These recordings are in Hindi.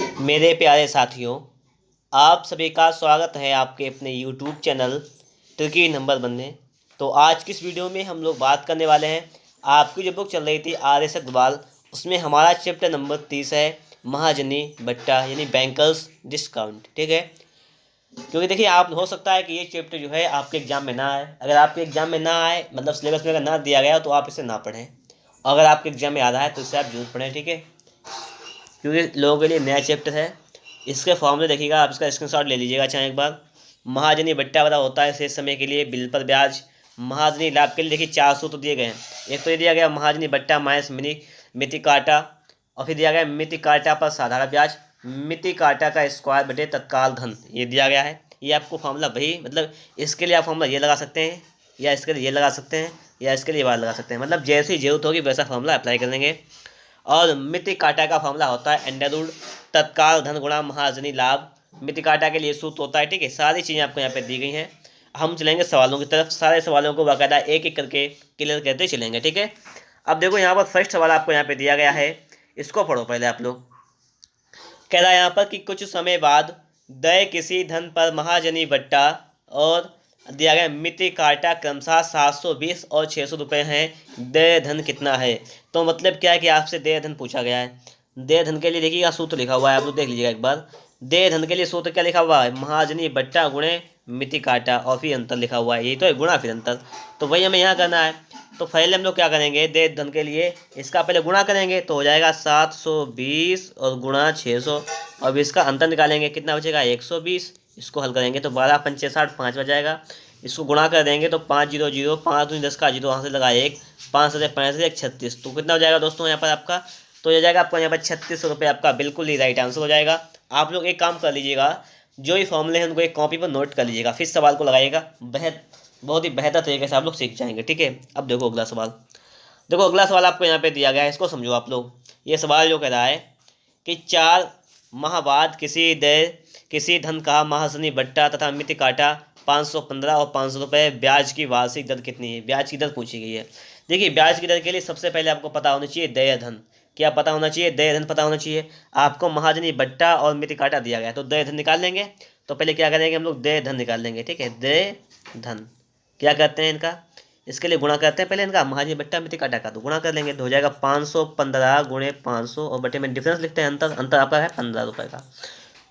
मेरे प्यारे साथियों, आप सभी का स्वागत है आपके अपने YouTube चैनल ट्रिकी नंबर बनने। तो आज की इस वीडियो में हम लोग बात करने वाले हैं। आपकी जो बुक चल रही थी RS अग्रवाल, उसमें हमारा चैप्टर नंबर 30 है, महाजनी बट्टा यानी बैंकर्स डिस्काउंट। ठीक है, क्योंकि देखिए आप हो सकता है कि ये चैप्टर जो है आपके एग्जाम में ना आए। अगर आपके एग्जाम में ना आए, मतलब सिलेबस में अगर ना दिया गया, तो आप इसे ना पढ़ें। अगर आपके एग्जाम में आ रहा है तो इसे आप जरूर पढ़ें। ठीक है, क्योंकि लोगों के लिए नया चैप्टर है। इसके फॉर्मूले देखिएगा, आप इसका स्क्रीनशॉट ले लीजिएगा चाहे एक बार। महाजनी बट्टा वाला होता है शेष समय के लिए बिल पर ब्याज। महाजनी लाभ के लिए देखिए 4 सूत्र दिए गए हैं। एक तो ये दिया गया महाजनी बट्टा माइनस मिति काटा, और फिर दिया गया मिति काटा पर साधारण ब्याज, मिति काटा का स्क्वायर बटे तत्काल धन, ये दिया गया है। ये आपको फॉर्मूला वही, मतलब इसके लिए आप फॉर्मूला ये लगा सकते हैं, या इसके लिए ये लगा सकते हैं, या इसके लिए ये वाला लगा सकते हैं। मतलब जैसी जरूरत होगी वैसा फॉर्मूला अप्लाई कर देंगे। और मिति काटा का फॉर्मूला होता है अंडर रूट तत्काल धन गुणा महाजनी लाभ। मिति काटा के लिए सूत्र होता है। ठीक है, सारी चीज़ें आपको यहाँ पे दी गई हैं। हम चलेंगे सवालों की तरफ, सारे सवालों को बाकायदा एक एक करके क्लियर करते चलेंगे। ठीक है, अब देखो यहाँ पर फर्स्ट सवाल आपको यहाँ पे दिया गया है, इसको पढ़ो पहले आप लोग। कह रहा है यहाँ पर कि कुछ समय बाद दय किसी धन पर महाजनी बट्टा और दिया गया मिति काटा क्रमशः 720 और 600 रुपये हैं। देय धन कितना है? तो मतलब क्या है कि आपसे देय धन पूछा गया है। देय धन के लिए देखिएगा सूत्र लिखा हुआ है, आप लोग देख लीजिएगा एक बार। देय धन के लिए सूत्र क्या लिखा हुआ है? महाजनी बट्टा गुणे मिति काटा और फिर अंतर लिखा हुआ है। यही तो है, गुणा फिर अंतर। तो वही हमें यहाँ करना है। तो पहले हम लोग क्या करेंगे, देय धन के लिए इसका पहले गुणा करेंगे तो हो जाएगा 720 और गुणा 600। अब इसका अंतर निकालेंगे, कितना बचेगा? 120। इसको हल करेंगे तो 12 पंचे 60, 5 बच जाएगा। इसको गुणा कर देंगे तो 5 0 0, 5 दूनी 10 का जीरो वहाँ से लगा 1, 5 से 65 1 36। तो कितना हो जाएगा दोस्तों यहाँ पर आपका? तो हो जाएगा आपको यहाँ पर 3600 रुपये। आपका बिल्कुल ही राइट आंसर हो जाएगा। आप लोग एक काम कर लीजिएगा, जो ही फॉर्मूले हैं उनको एक कॉपी पर नोट कर लीजिएगा, फिर सवाल को लगाइएगा। बहुत ही बेहतर तरीके से आप लोग सीख जाएंगे। ठीक है, अब देखो अगला सवाल। देखो अगला सवाल आपको यहाँ पे दिया गया है, इसको समझो आप लोग। ये सवाल जो कह रहा है कि 4 माह बाद किसी धन का महाजनी बट्टा तथा मिति काटा 515 और 500 रुपये, ब्याज की वार्षिक दर कितनी है? ब्याज की दर पूछी गई है। देखिए ब्याज की दर के लिए सबसे पहले आपको पता होना चाहिए देय धन। क्या पता होना चाहिए? देय धन पता होना चाहिए। आपको महाजनी बट्टा और मिति काटा दिया गया है तो देय धन निकाल लेंगे। तो पहले क्या करेंगे हम लोग? देय धन निकाल लेंगे। ठीक है, देय धन क्या करते हैं इनका? इसके लिए गुणा करते हैं पहले इनका, महाजनी बट्टा मिति काटा का, तो गुणा कर लेंगे तो हो जाएगा 515 गुणे 500 और बटे में डिफरेंस लिखते हैं, अंतर आपका है 15 रुपये का।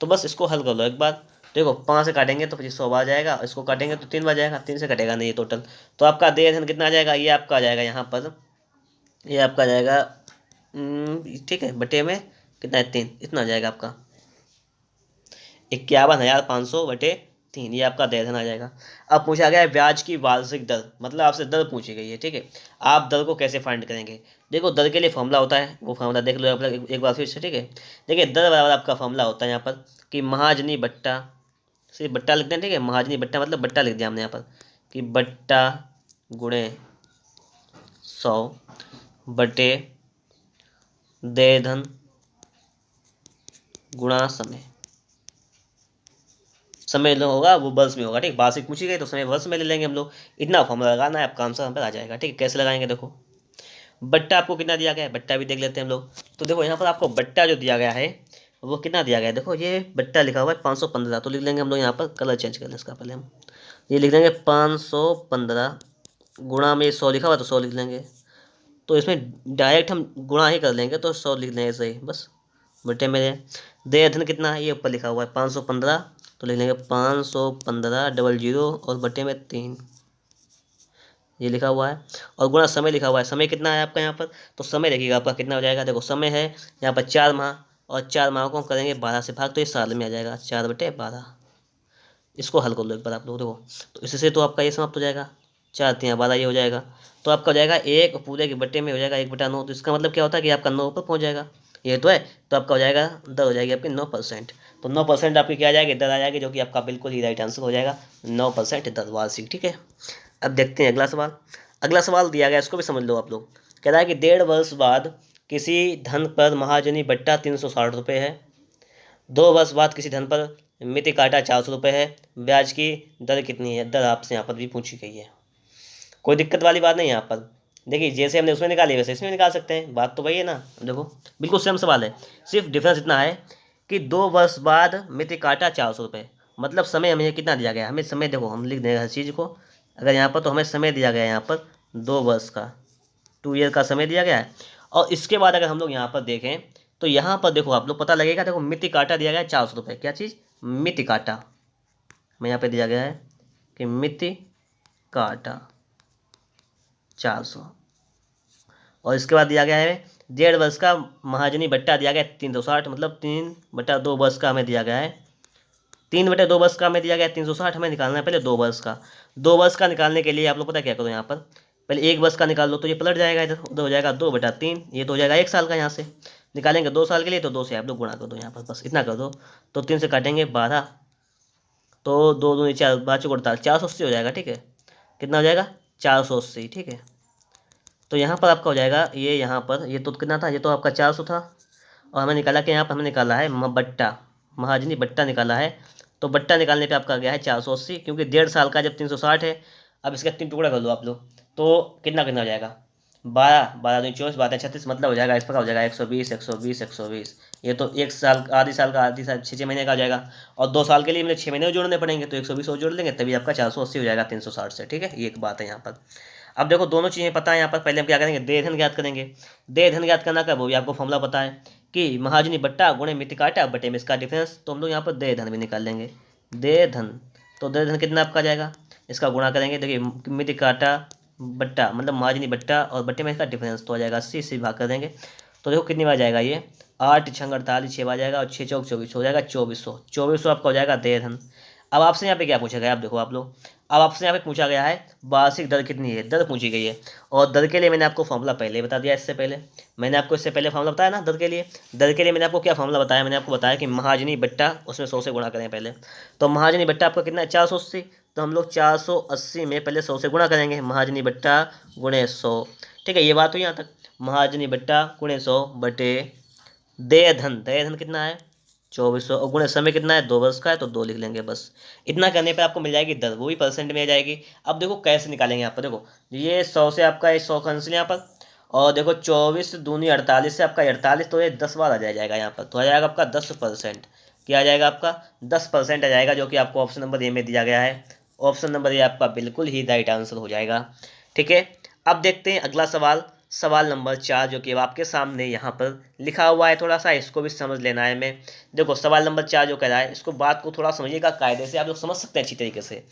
तो बस इसको हल कर लो एक बार। देखो 5 से काटेंगे तो 2500 बार जाएगा, इसको काटेंगे तो 3 बार जाएगा, 3 से कटेगा नहीं ये टोटल। तो आपका देय धन कितना आ जाएगा? ये आपका आ जाएगा यहाँ पर, ये आपका आ जाएगा ठीक है, बटे में कितना है? 3। इतना आ जाएगा आपका 51,500 बटे 3, ये आपका देय धन आ जाएगा। अब पूछा गया है ब्याज की वार्षिक दर, मतलब आपसे दर पूछी गई है। ठीक है, आप दर को कैसे फाइंड करेंगे? देखो दर के लिए फॉर्मूला होता है, वो फॉर्मूला देख लो आप लोग एक बार फिर से। ठीक है, देखिए दर बराबर आपका फॉर्मूला होता है यहाँ पर कि महाजनी बट्टा, सिर्फ बट्टा लिखते हैं। ठीक है, महाजनी बट्टा मतलब बट्टा लिख दिया हमने यहाँ पर कि बट्टा गुणे 100 बटे देय धन गुणा समय। समय जो होगा वो वर्ष में होगा। ठीक, वार्षिक पूछी गई तो समय वर्ष में ले लेंगे हम लोग। इतना फॉर्मूला लगाना है, आपका आंसर हम पर आ जाएगा। ठीक है, कैसे लगाएंगे? देखो बट्टा आपको कितना दिया गया है, बट्टा भी देख लेते हैं हम लोग। तो देखो यहाँ पर आपको बट्टा जो दिया गया है वो कितना दिया गया है? देखो ये बट्टा लिखा हुआ है 515, तो लिख लेंगे हम लोग यहाँ पर, कलर चेंज कर लें इसका पहले हम, ये लिख लेंगे 515 गुणा में 100 लिखा हुआ तो 100 लिख लेंगे। तो इसमें डायरेक्ट हम गुणा ही कर लेंगे तो 100 लिख लेंगे ऐसे ही बस। बटे में देय धन कितना है? ये ऊपर लिखा हुआ है 515, तो लिख लेंगे 515 डबल जीरो और बटे में 3, ये लिखा हुआ है। और गुणा समय लिखा हुआ है। समय कितना है आपका यहाँ पर? तो समय देखिएगा आपका कितना हो जाएगा। देखो समय है यहाँ पर 4 माह, और 4 माह को हम करेंगे 12 से भाग, तो ये साल में आ जाएगा 4/12। इसको हल कर लो एक बार आप लोग। देखो तो इससे तो आपका ये समाप्त हो जाएगा, 4 3 12 ये हो जाएगा। तो आपका हो जाएगा 1 पूरे के बटे में हो जाएगा 1/9। तो इसका मतलब क्या होता है कि आपका 9 पर पहुँच जाएगा, ये तो है। तो आपका हो जाएगा दर हो जाएगी आपकी 9%। तो 9% आपकी क्या आ जाएगी? दर आ जाएगी, जो कि आपका बिल्कुल ही राइट आंसर हो जाएगा, 9% दर वार्षिक। ठीक है, अब देखते हैं अगला सवाल। अगला सवाल दिया गया, इसको भी समझ लो आप लोग। कह रहा है कि 1.5 वर्ष बाद किसी धन पर महाजनी बट्टा 360 रुपये है, 2 वर्ष बाद किसी धन पर मिति काटा 400 रुपये है, ब्याज की दर कितनी है? दर आपसे यहाँ पर भी पूछी गई है। कोई दिक्कत वाली बात नहीं है यहाँ पर। देखिए जैसे हमने उसमें निकाली वैसे इसमें निकाल सकते हैं, बात तो वही है ना। देखो बिल्कुल सेम सवाल है, सिर्फ डिफरेंस इतना है कि 2 वर्ष बाद मिति काटा 400 रुपये। मतलब समय हमें कितना दिया गया है, हमें समय देखो हम लिख देंगे हर चीज़ को। अगर यहाँ पर तो हमें समय दिया गया है यहाँ पर 2 वर्ष का, 2 ईयर का समय दिया गया है। और इसके बाद अगर हम लोग यहाँ पर देखें तो यहाँ पर देखो आप लोग पता लगेगा, देखो मिति काटा दिया गया है 400 रुपये। क्या चीज़? मिति काटा। मैं यहाँ पे दिया गया है कि मिति काटा 400। और इसके बाद दिया गया है 1.5 वर्ष का महाजनी बट्टा दिया गया है 360, मतलब 3/2 वर्ष का हमें दिया गया है। 3/2 वर्ष का हमें दिया गया है 360। हमें निकालना है पहले 2 वर्ष का। 2 वर्ष का निकालने के लिए आप लोग पता क्या करो, यहाँ पर पहले 1 वर्ष का निकाल लो तो ये पलट जाएगा, इधर उधर हो जाएगा 2/3। ये तो हो जाएगा 1 साल का। यहाँ से निकालेंगे 2 साल के लिए तो 2 से आप लोग गुणा कर दो, यहाँ पर बस इतना कर दो। तो 3 से काटेंगे 12, तो 2 दूनी 4, 5 चौक 48, 480 हो जाएगा। ठीक है, कितना हो जाएगा? 480। ठीक है, तो यहाँ पर आपका हो जाएगा ये, यहाँ पर ये तो कितना था, ये तो आपका 400 था। और हमें निकाला कि यहाँ पर हमने निकाला है बट्टा, महाजनी बट्टा निकाला है। तो बट्टा निकालने पे आपका गया है 480, क्योंकि 1.5 साल का जब 360 है। अब इसका 3 टुकड़ा कर लो आप लोग, तो कितना कितना हो जाएगा? 12, 12 दूनी 24, 12 36, मतलब हो जाएगा इस प्रकार हो जाएगा 120, 120, 120। ये तो 1 साल, आधी साल का, आधी साल 6 महीने का हो जाएगा। और 2 साल के लिए मतलब 6 महीने जोड़ने पड़ेंगे, तो 120 और जोड़ लेंगे तभी आपका 480 हो जाएगा 360 से। ठीक है, ये एक बात है यहाँ पर। अब देखो दोनों चीज़ें पता है यहाँ पर। पहले हम क्या करेंगे? देय धन ज्ञात करेंगे। देय धन ज्ञात करना का वो भी आपको फॉर्मूला पता है कि महाजनी बट्टा गुणे मिति काटा बटे में इसका डिफरेंस। तो हम लोग यहाँ पर देय धन भी निकाल लेंगे। देय धन, तो देय धन कितना आपका जाएगा? इसका गुणा करेंगे। देखिए मिति काटा बट्टा मतलब महाजनी बट्टा और बट्टे में इसका डिफरेंस तो आ जाएगा 80 से भाग कर देंगे। तो देखो कितनी बार जाएगा ये? 8 छंग 48, 6 बार जाएगा और 6 चौक 24 हो जाएगा 2400। 2400 आपका हो जाएगा देय धन। अब आपसे यहाँ पे क्या पूछा गया? आप देखो आप लोग, अब आपसे यहाँ पे पूछा गया है वार्षिक दर कितनी है, दर पूछी गई है। और दर के लिए मैंने आपको फॉर्मूला पहले ही बता दिया। इससे पहले मैंने आपको इससे पहले फॉर्मूला बताया ना दर के लिए। दर के लिए मैंने आपको क्या फॉर्मूला बताया? मैंने आपको बताया कि महाजनी बट्टा उसमें 100 से गुणा करें पहले। तो महाजनी बट्टा आपका कितना है? 480। तो हम लोग 480 में पहले 100 से गुणा करेंगे। महाजनी बट्टा गुणे 100। ठीक है, ये बात हुई यहाँ तक। महाजनी बट्टा गुणे 100 बटे देय धन। देय धन कितना है? 2400। और गुणे समय कितना है? 2 वर्ष का है तो 2 लिख लेंगे बस। इतना करने पे आपको मिल जाएगी दर, वो भी परसेंट में आ जाएगी। अब देखो कैसे निकालेंगे यहाँ पर। देखो ये 100 से आपका 100 कैंसिल यहाँ पर, और देखो 24 दूनी 48 से आपका 48, तो ये 10 बार आ जाएगा यहाँ पर। तो आ जाएगा आपका 10%। क्या आ जाएगा आपका? 10% आ जाएगा, जो कि आपको ऑप्शन नंबर ए में दिया गया है। ऑप्शन नंबर ए आपका बिल्कुल ही राइट आंसर हो जाएगा। ठीक है, अब देखते हैं अगला सवाल, सवाल नंबर 4, जो कि आपके सामने यहाँ पर लिखा हुआ है। थोड़ा सा इसको भी समझ लेना है हमें। देखो सवाल नंबर 4 जो कह रहा है, इसको बात को थोड़ा समझिएगा कायदे से, आप लोग समझ सकते हैं अच्छी तरीके से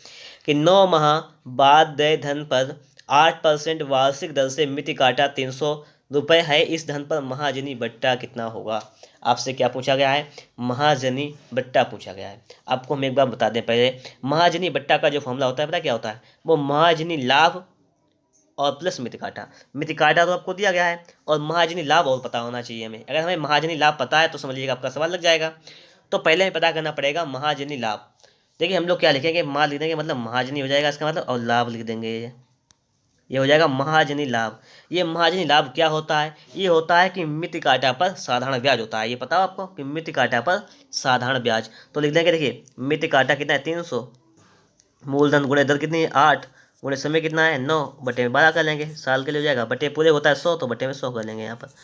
कि 9 माह बाद देय धन पर 8% वार्षिक दर से मिति काटा 300 रुपये है। इस धन पर महाजनी बट्टा कितना होगा? आपसे क्या पूछा गया है? महाजनी बट्टा पूछा गया है। आपको हम एक बार बता दें पहले, महाजनी बट्टा का जो फॉर्मूला होता है पता क्या होता है? वो महाजनी लाभ और प्लस मिति काटा। मिति काटा तो आपको दिया गया है, और महाजनी लाभ और पता होना चाहिए हमें। अगर हमें महाजनी लाभ पता है तो समझिएगा आपका सवाल लग जाएगा। तो पहले हमें पता करना पड़ेगा महाजनी लाभ। देखिए हम लोग क्या लिखेंगे? माँ लिख देंगे, मतलब महाजनी हो जाएगा इसका मतलब, और लाभ लिख देंगे। ये हो जाएगा महाजनी लाभ। ये महाजनी लाभ क्या होता है? ये होता है कि मिति काटा पर साधारण ब्याज होता है। ये पता हो आपको कि मिति काटा पर साधारण ब्याज। तो लिख देंगे, देखिए मिति काटा कितना है? 300। मूलधन गुणे दर कितनी है? 8 गुणे समय कितना है? 9 बटे में 12 कर लेंगे। साल के लिए हो जाएगा, बटे पूरे होता है 100 तो बटे में 100 कर लेंगे यहाँ पर।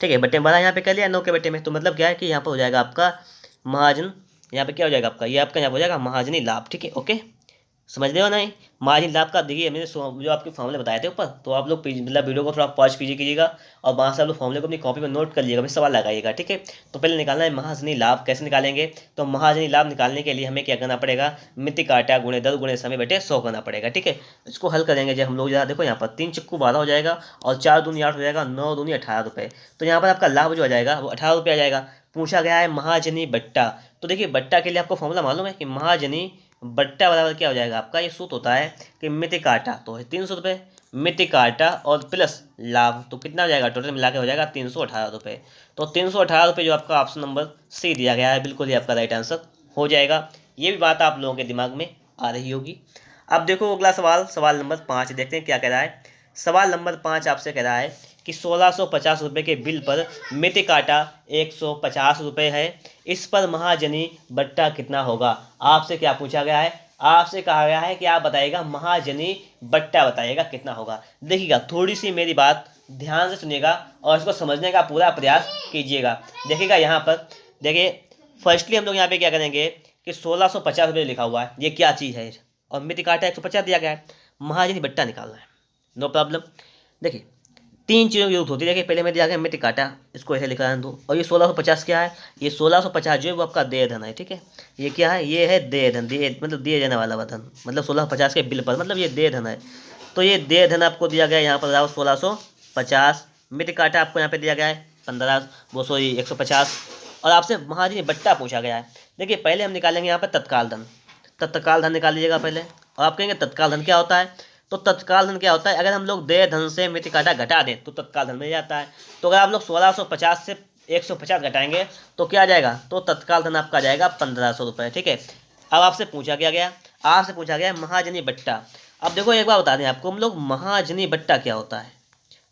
ठीक है, बटे में 12 यहाँ पे कर लिया 9 के बटे में। तो मतलब क्या है कि यहाँ पर हो जाएगा आपका महाजन, यहाँ पे क्या हो जाएगा आपका? ये आपका यहाँ हो जाएगा महाजनी लाभ। ठीक है, ओके, समझ रहे हो नहीं? महाजनी लाभ का देखिए मैंने जो आपके फॉर्मूले बताए थे ऊपर, तो आप लोग मतलब वीडियो को थोड़ा पॉज कीजिएगा और वहाँ से आप लोग फॉर्मूले को अपनी कॉपी में नोट कर लीजिएगा, फिर सवाल लगाइएगा। ठीक है, तो पहले निकालना है महाजनी लाभ। कैसे निकालेंगे? तो महाजनी लाभ निकालने के लिए हमें क्या करना पड़ेगा? मिति काटा गुणे दर गुणे समय बटे 100 करना पड़ेगा। ठीक है, इसको हल करेंगे जब हम लोग, जरा देखो यहाँ पर 3 चक्कू 12 हो जाएगा और 4 दूनी 8 हो जाएगा, 9 दूनी 18 रुपये। तो यहाँ पर आपका लाभ जो आ जाएगा वो 18 रुपये आ जाएगा। पूछा गया है महाजनी बट्टा। तो देखिए बट्टा के लिए आपको फॉर्मूला मालूम है कि महाजनी बट्टा बराबर क्या हो जाएगा आपका? ये सूत्र होता है कि मिति काटा तो है 300 रुपये, मिति काटा और प्लस लाभ, तो कितना हो जाएगा? टोटल मिला के हो जाएगा 318 रुपये। तो 318 रुपये जो आपका ऑप्शन नंबर सी दिया गया है, बिल्कुल ही आपका राइट आंसर हो जाएगा। ये भी बात आप लोगों के दिमाग में आ रही होगी। अब देखो अगला सवाल, सवाल नंबर 5 देखते हैं क्या कह रहा है। सवाल नंबर 5 आपसे कह रहा है कि 1650 रुपये के बिल पर मिति काटा 150 रुपये है। इस पर महाजनी बट्टा कितना होगा? आपसे क्या पूछा गया है? आपसे कहा गया है कि आप बताइएगा महाजनी बट्टा बताइएगा कितना होगा। देखिएगा थोड़ी सी मेरी बात ध्यान से सुनिएगा और इसको समझने का पूरा प्रयास कीजिएगा। देखिएगा यहाँ पर देखिए फर्स्टली हम लोग यहाँ पे क्या करेंगे कि 1650 रुपये लिखा हुआ है, ये क्या चीज़ है, और मिति काटा 150 दिया गया है, महाजनी बट्टा निकालना है। No problem. देखिए 3 चीज़ों की जरूरत होती है। देखिए पहले में दिया गया मिति काटा, इसको ऐसे लिखा है दो, और ये 1650 क्या है, ये 1650 जो है वो आपका देय धन है। ठीक है, ये क्या है, ये है देय धन, दिए मतलब दिए जाने वाला धन, मतलब 1650 के बिल पर, मतलब ये देय धन है। तो ये देय धन आपको दिया गया है यहाँ पर 1650। मिति काटा आपको यहाँ पे दिया गया है 15, वो सॉरी 150, और आपसे महाजनी बट्टा पूछा गया है। देखिए पहले हम निकालेंगे यहाँ पर तत्काल धन, तत्काल धन निकाल लीजिएगा पहले। और आप कहेंगे तत्काल धन क्या होता है, तो तत्काल धन क्या होता है, अगर हम लोग देय धन से मिति काटा घटा दें तो तत्काल धन मिल जाता है। तो अगर आप लोग 1650 से 150 घटाएंगे तो क्या आ जाएगा, तो तत्काल धन आपका आ जाएगा 1500 रुपये। ठीक है, अब आपसे पूछा गया आपसे पूछा गया महाजनी बट्टा। अब देखो एक बार बता दें आपको, हम लोग महाजनी बट्टा क्या होता है,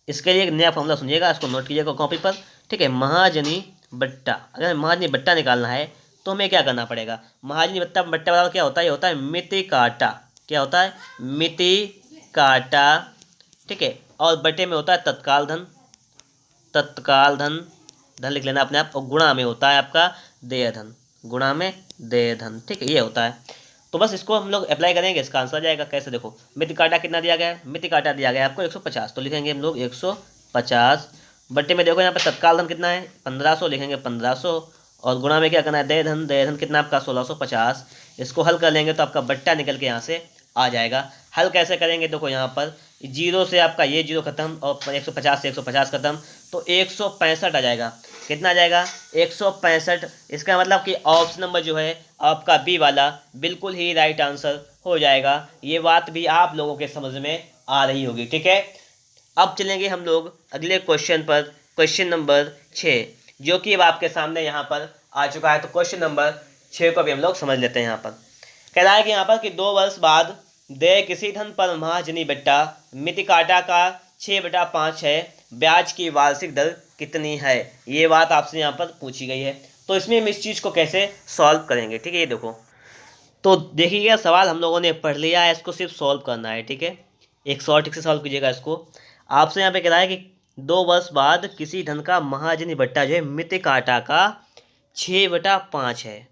इसके लिए एक नया फॉर्मूला सुनिएगा, इसको नोट कीजिएगा कॉपी पर। ठीक है, महाजनी बट्टा, अगर महाजनी बट्टा निकालना है तो हमें क्या करना पड़ेगा, महाजनी बट्टा बराबर क्या होता है, ये होता है मिति काटा। क्या होता है, मिति काटा। ठीक है, और बटे में होता है तत्काल धन, तत्काल धन, धन लिख लेना अपने आप, और गुणा में होता है आपका देय धन, गुणा में देय धन। ठीक है, ये होता है। तो बस इसको हम लोग अप्लाई करेंगे, इसका आंसर आ जाएगा। कैसे, देखो मिति काटा कितना दिया गया है, मिति काटा दिया गया है आपको 150, तो लिखेंगे हम लोग 150 बट्टे में, देखो यहाँ पे तत्काल धन कितना है 1500, लिखेंगे 1500, और गुणा में क्या करना है देय धन, देय धन कितना आपका 1650। इसको हल कर लेंगे तो आपका बट्टा निकल के यहाँ से आ जाएगा। हल कैसे करेंगे, देखो यहाँ पर जीरो से आपका ये जीरो खत्म, और 150 से 150 खत्म, तो 165 आ जाएगा। कितना आ जाएगा, 165। इसका मतलब कि ऑप्शन नंबर जो है आपका बी वाला बिल्कुल ही राइट आंसर हो जाएगा। ये बात भी आप लोगों के समझ में आ रही होगी। ठीक है, अब चलेंगे हम लोग अगले क्वेश्चन पर, क्वेश्चन नंबर 6, जो कि अब आपके सामने यहाँ पर आ चुका है। तो क्वेश्चन नंबर 6 को भी हम लोग समझ लेते हैं। यहाँ पर कह रहा है कि यहाँ पर कि 2 वर्ष बाद देय किसी धन पर महाजनी बट्टा मिति काटा का 6/5 है, ब्याज की वार्षिक दर कितनी है, ये बात आपसे यहाँ पर पूछी गई है। तो इसमें हम इस चीज़ को कैसे सॉल्व करेंगे। ठीक है, ये देखो, तो देखिएगा सवाल हम लोगों ने पढ़ लिया है, इसको सिर्फ सॉल्व करना है। ठीक है, एक शॉर्ट ट्रिक से सॉल्व कीजिएगा इसको। आपसे यहाँ पे कह रहा है कि 2 वर्ष बाद किसी धन का महाजनी बट्टा जो है मिति काटा का 6/5 है।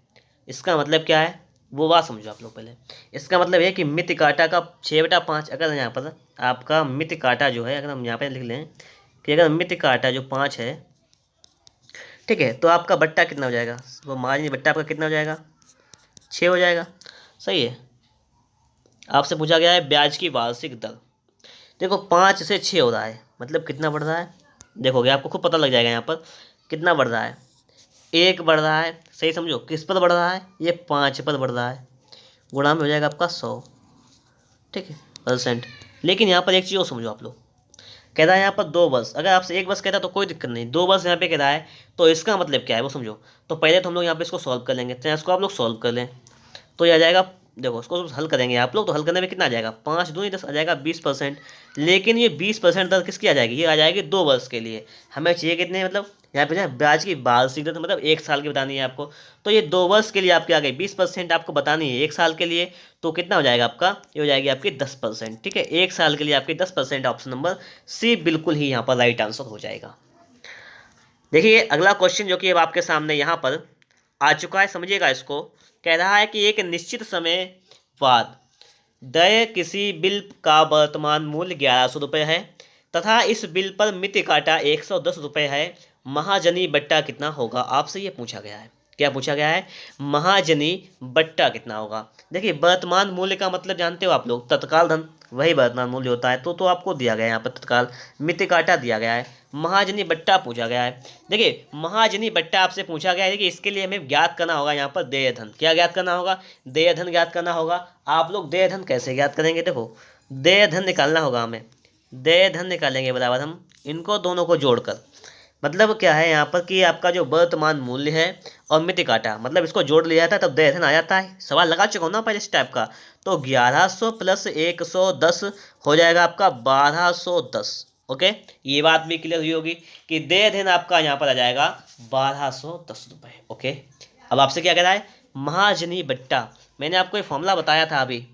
इसका मतलब क्या है, वो बात समझो आप लोग पहले। इसका मतलब है कि मिति काटा का 6/5, अगर यहाँ पर आपका मिति काटा जो है, अगर हम यहाँ पे लिख लें कि अगर मिति काटा जो 5 है, ठीक है, तो आपका बट्टा कितना हो जाएगा, वो महाजनी बट्टा आपका कितना हो जाएगा, 6 हो जाएगा। सही है। आपसे पूछा गया है ब्याज की वार्षिक दर। देखो 5 से 6 हो रहा है, मतलब कितना बढ़ रहा है, देखोगे आपको खुद पता लग जाएगा यहाँ पर कितना बढ़ रहा है, 1 बढ़ रहा है। सही समझो, किस पर बढ़ रहा है, ये 5 पर बढ़ रहा है, गुणा में हो जाएगा आपका 100। ठीक है, %। लेकिन यहाँ पर एक चीज़ और समझो आप लोग, कह रहा है यहाँ पर 2 वर्ष, अगर आपसे 1 वर्ष कहता तो कोई दिक्कत नहीं, 2 वर्ष यहाँ पे कह रहा है, तो इसका मतलब क्या है वो समझो। तो पहले तो हम लोग यहाँ पे इसको सॉल्व कर लेंगे, तो इसको आप लोग सॉल्व कर लें, तो ये आ जाएगा, देखो उसको हल करेंगे आप लोग, तो हल करने में कितना आ जाएगा, 5 दूनी 10 आ जाएगा 20%। लेकिन ये 20% दर किसकी आ जाएगी, ये आ जाएगी 2 वर्ष के लिए। हमें चाहिए कितने, मतलब यहाँ पे ब्याज की वार्षिक दर, मतलब 1 साल की बतानी है आपको। तो ये 2 वर्ष के लिए आपकी आ गई 20%, आपको बतानी है 1 साल के लिए, तो कितना हो जाएगा आपका, ये हो जाएगी आपकी 10%। ठीक है, 1 साल के लिए आपकी 10%, ऑप्शन नंबर सी बिल्कुल ही यहाँ पर राइट आंसर हो जाएगा। देखिए अगला क्वेश्चन जो कि अब आपके सामने यहाँ पर आ चुका है, समझिएगा इसको। कह रहा है कि एक निश्चित समय बाद देय किसी बिल का वर्तमान मूल्य 1100 रुपये है तथा इस बिल पर मिति काटा 110 रुपये है, महाजनी बट्टा कितना होगा, आपसे ये पूछा गया है। क्या पूछा गया है, महाजनी बट्टा कितना होगा। देखिए वर्तमान मूल्य का मतलब जानते हो आप लोग, तत्काल धन, वही वर्तमान मूल्य होता है। तो आपको दिया गया है यहाँ पर तत्काल, मिति काटा दिया गया है, महाजनी बट्टा पूछा गया है। देखिए महाजनी बट्टा आपसे पूछा गया है कि इसके लिए हमें ज्ञात करना होगा यहाँ पर देय धन। क्या ज्ञात करना होगा, देय धन ज्ञात करना होगा। आप लोग देय धन कैसे ज्ञात करेंगे, देखो देय धन निकालना होगा हमें, देय धन निकालेंगे बराबर हम इनको दोनों को जोड़कर। मतलब क्या है यहाँ पर कि आपका जो वर्तमान मूल्य है और मिति काटा, मतलब इसको जोड़ लिया जाता है तब देय धन आ जाता है। सवाल लगा चुका हूँ ना पहले इस टाइप का। तो 1100 प्लस 110 हो जाएगा आपका 1210। ओके, ये बात भी क्लियर हुई होगी कि देय धन आपका यहाँ पर आ जाएगा 1210 रुपये। ओके, अब आपसे क्या कह रहा है, महाजनी बट्टा। मैंने आपको एक फॉर्मूला बताया था अभी।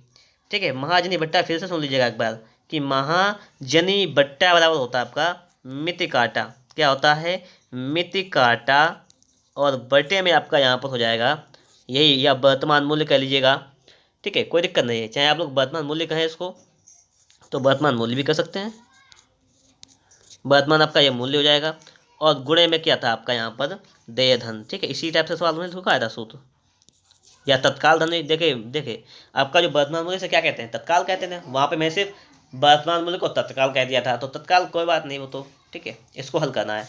ठीक है, महाजनी बट्टा फिर से सुन लीजिएगा एक बार कि महाजनी बट्टा बराबर होता है आपका मिति काटा। क्या होता है, मिति काटा और बटे में आपका यहाँ पर हो जाएगा यही, या वर्तमान मूल्य कह लीजिएगा, ठीक है, कोई दिक्कत नहीं है, चाहे आप लोग वर्तमान मूल्य कहें इसको तो वर्तमान मूल्य भी कर सकते हैं। वर्तमान आपका ये मूल्य हो जाएगा, और गुणे में क्या था आपका यहाँ पर देय धन, ठीक है। इसी टाइप से सवाल में लिखा था सूत्र, या तत्काल धन। देखे देखे आपका जो वर्तमान मूल्य से क्या कहते हैं, तत्काल कहते हैं, वहाँ पे मैं सिर्फ वर्तमान मूल्य को तत्काल कह दिया था, तो तत्काल कोई बात नहीं, वो तो ठीक है, इसको हल करना है।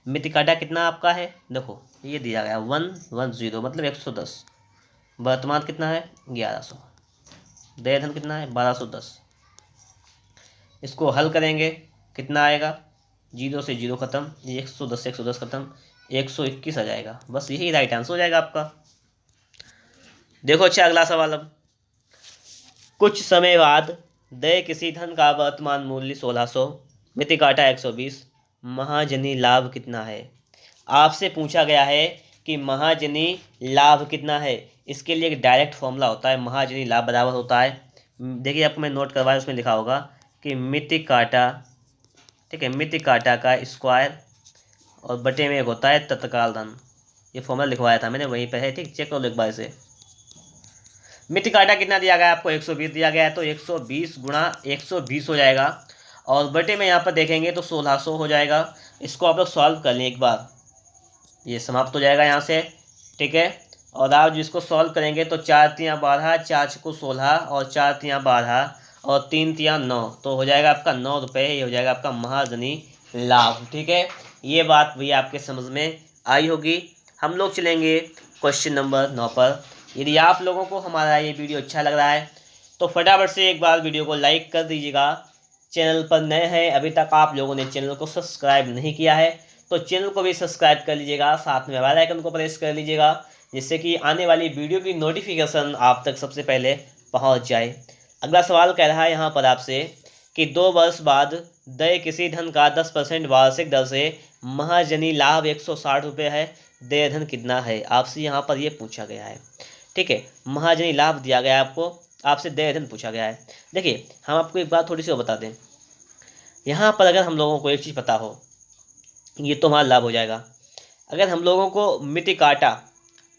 मिति काटा कितना आपका है, देखो ये दिया गया 110 मतलब 110। वर्तमान कितना है 1100, देय धन कितना है 1210। इसको हल करेंगे कितना आएगा, 0 से 0 खत्म, 110 से 110 खत्म, 121 आ जाएगा। बस यही राइट आंसर हो जाएगा आपका। देखो अच्छा अगला सवाल, अब कुछ समय बाद देय किसी धन का वर्तमान मूल्य 1600, मिति काटा 120, महाजनी लाभ कितना है। आपसे पूछा गया है कि महाजनी लाभ कितना है। इसके लिए एक डायरेक्ट फॉर्मूला होता है, महाजनी लाभ बराबर होता है, देखिए आपको मैं नोट करवाया, उसमें लिखा होगा कि मिति काटा, ठीक है, मिति काटा का स्क्वायर और बटे में एक होता है तत्काल धन। ये फॉर्मूला लिखवाया था मैंने, वहीं पे है, ठीक, चेक कर लो एक बार से। मिति काटा कितना दिया गया है आपको, 120 दिया गया है, तो 120 गुणा 120 हो जाएगा, और बटे में यहाँ पर देखेंगे तो 1600 हो जाएगा। इसको आप लोग सॉल्व कर लें एक बार, ये समाप्त हो जाएगा यहाँ से, ठीक है। और आप जिसको सॉल्व करेंगे तो 4 तियाँ 12, 4 छक्को 16 और 4 तियाँ 12 और 3 तियाँ 9, तो हो जाएगा आपका 9 रुपये। ये हो जाएगा आपका महाजनी लाभ, ठीक है। ये बात भी आपके समझ में आई होगी। हम लोग चलेंगे क्वेश्चन नंबर 9 पर। यदि आप लोगों को हमारा ये वीडियो अच्छा लग रहा है तो फटाफट से एक बार वीडियो को लाइक कर दीजिएगा। चैनल पर नए हैं, अभी तक आप लोगों ने चैनल को सब्सक्राइब नहीं किया है तो चैनल को भी सब्सक्राइब कर लीजिएगा, साथ में बेल आइकन को प्रेस कर लीजिएगा, जिससे कि आने वाली वीडियो की नोटिफिकेशन आप तक सबसे पहले पहुंच जाए। अगला सवाल कह रहा है यहाँ पर आपसे कि 2 वर्ष बाद देय किसी धन का 10% वार्षिक दर से महाजनी लाभ 160 रुपये है, देय धन कितना है। आपसे यहाँ पर ये पूछा गया है, ठीक है, महाजनी लाभ दिया गया है आपको, आपसे देय धन पूछा गया है। देखिए हम आपको एक बात थोड़ी सी बता दें, यहाँ पर अगर हम लोगों को एक चीज़ पता हो, ये तो हमारा लाभ हो जाएगा। अगर हम लोगों को मिति काटा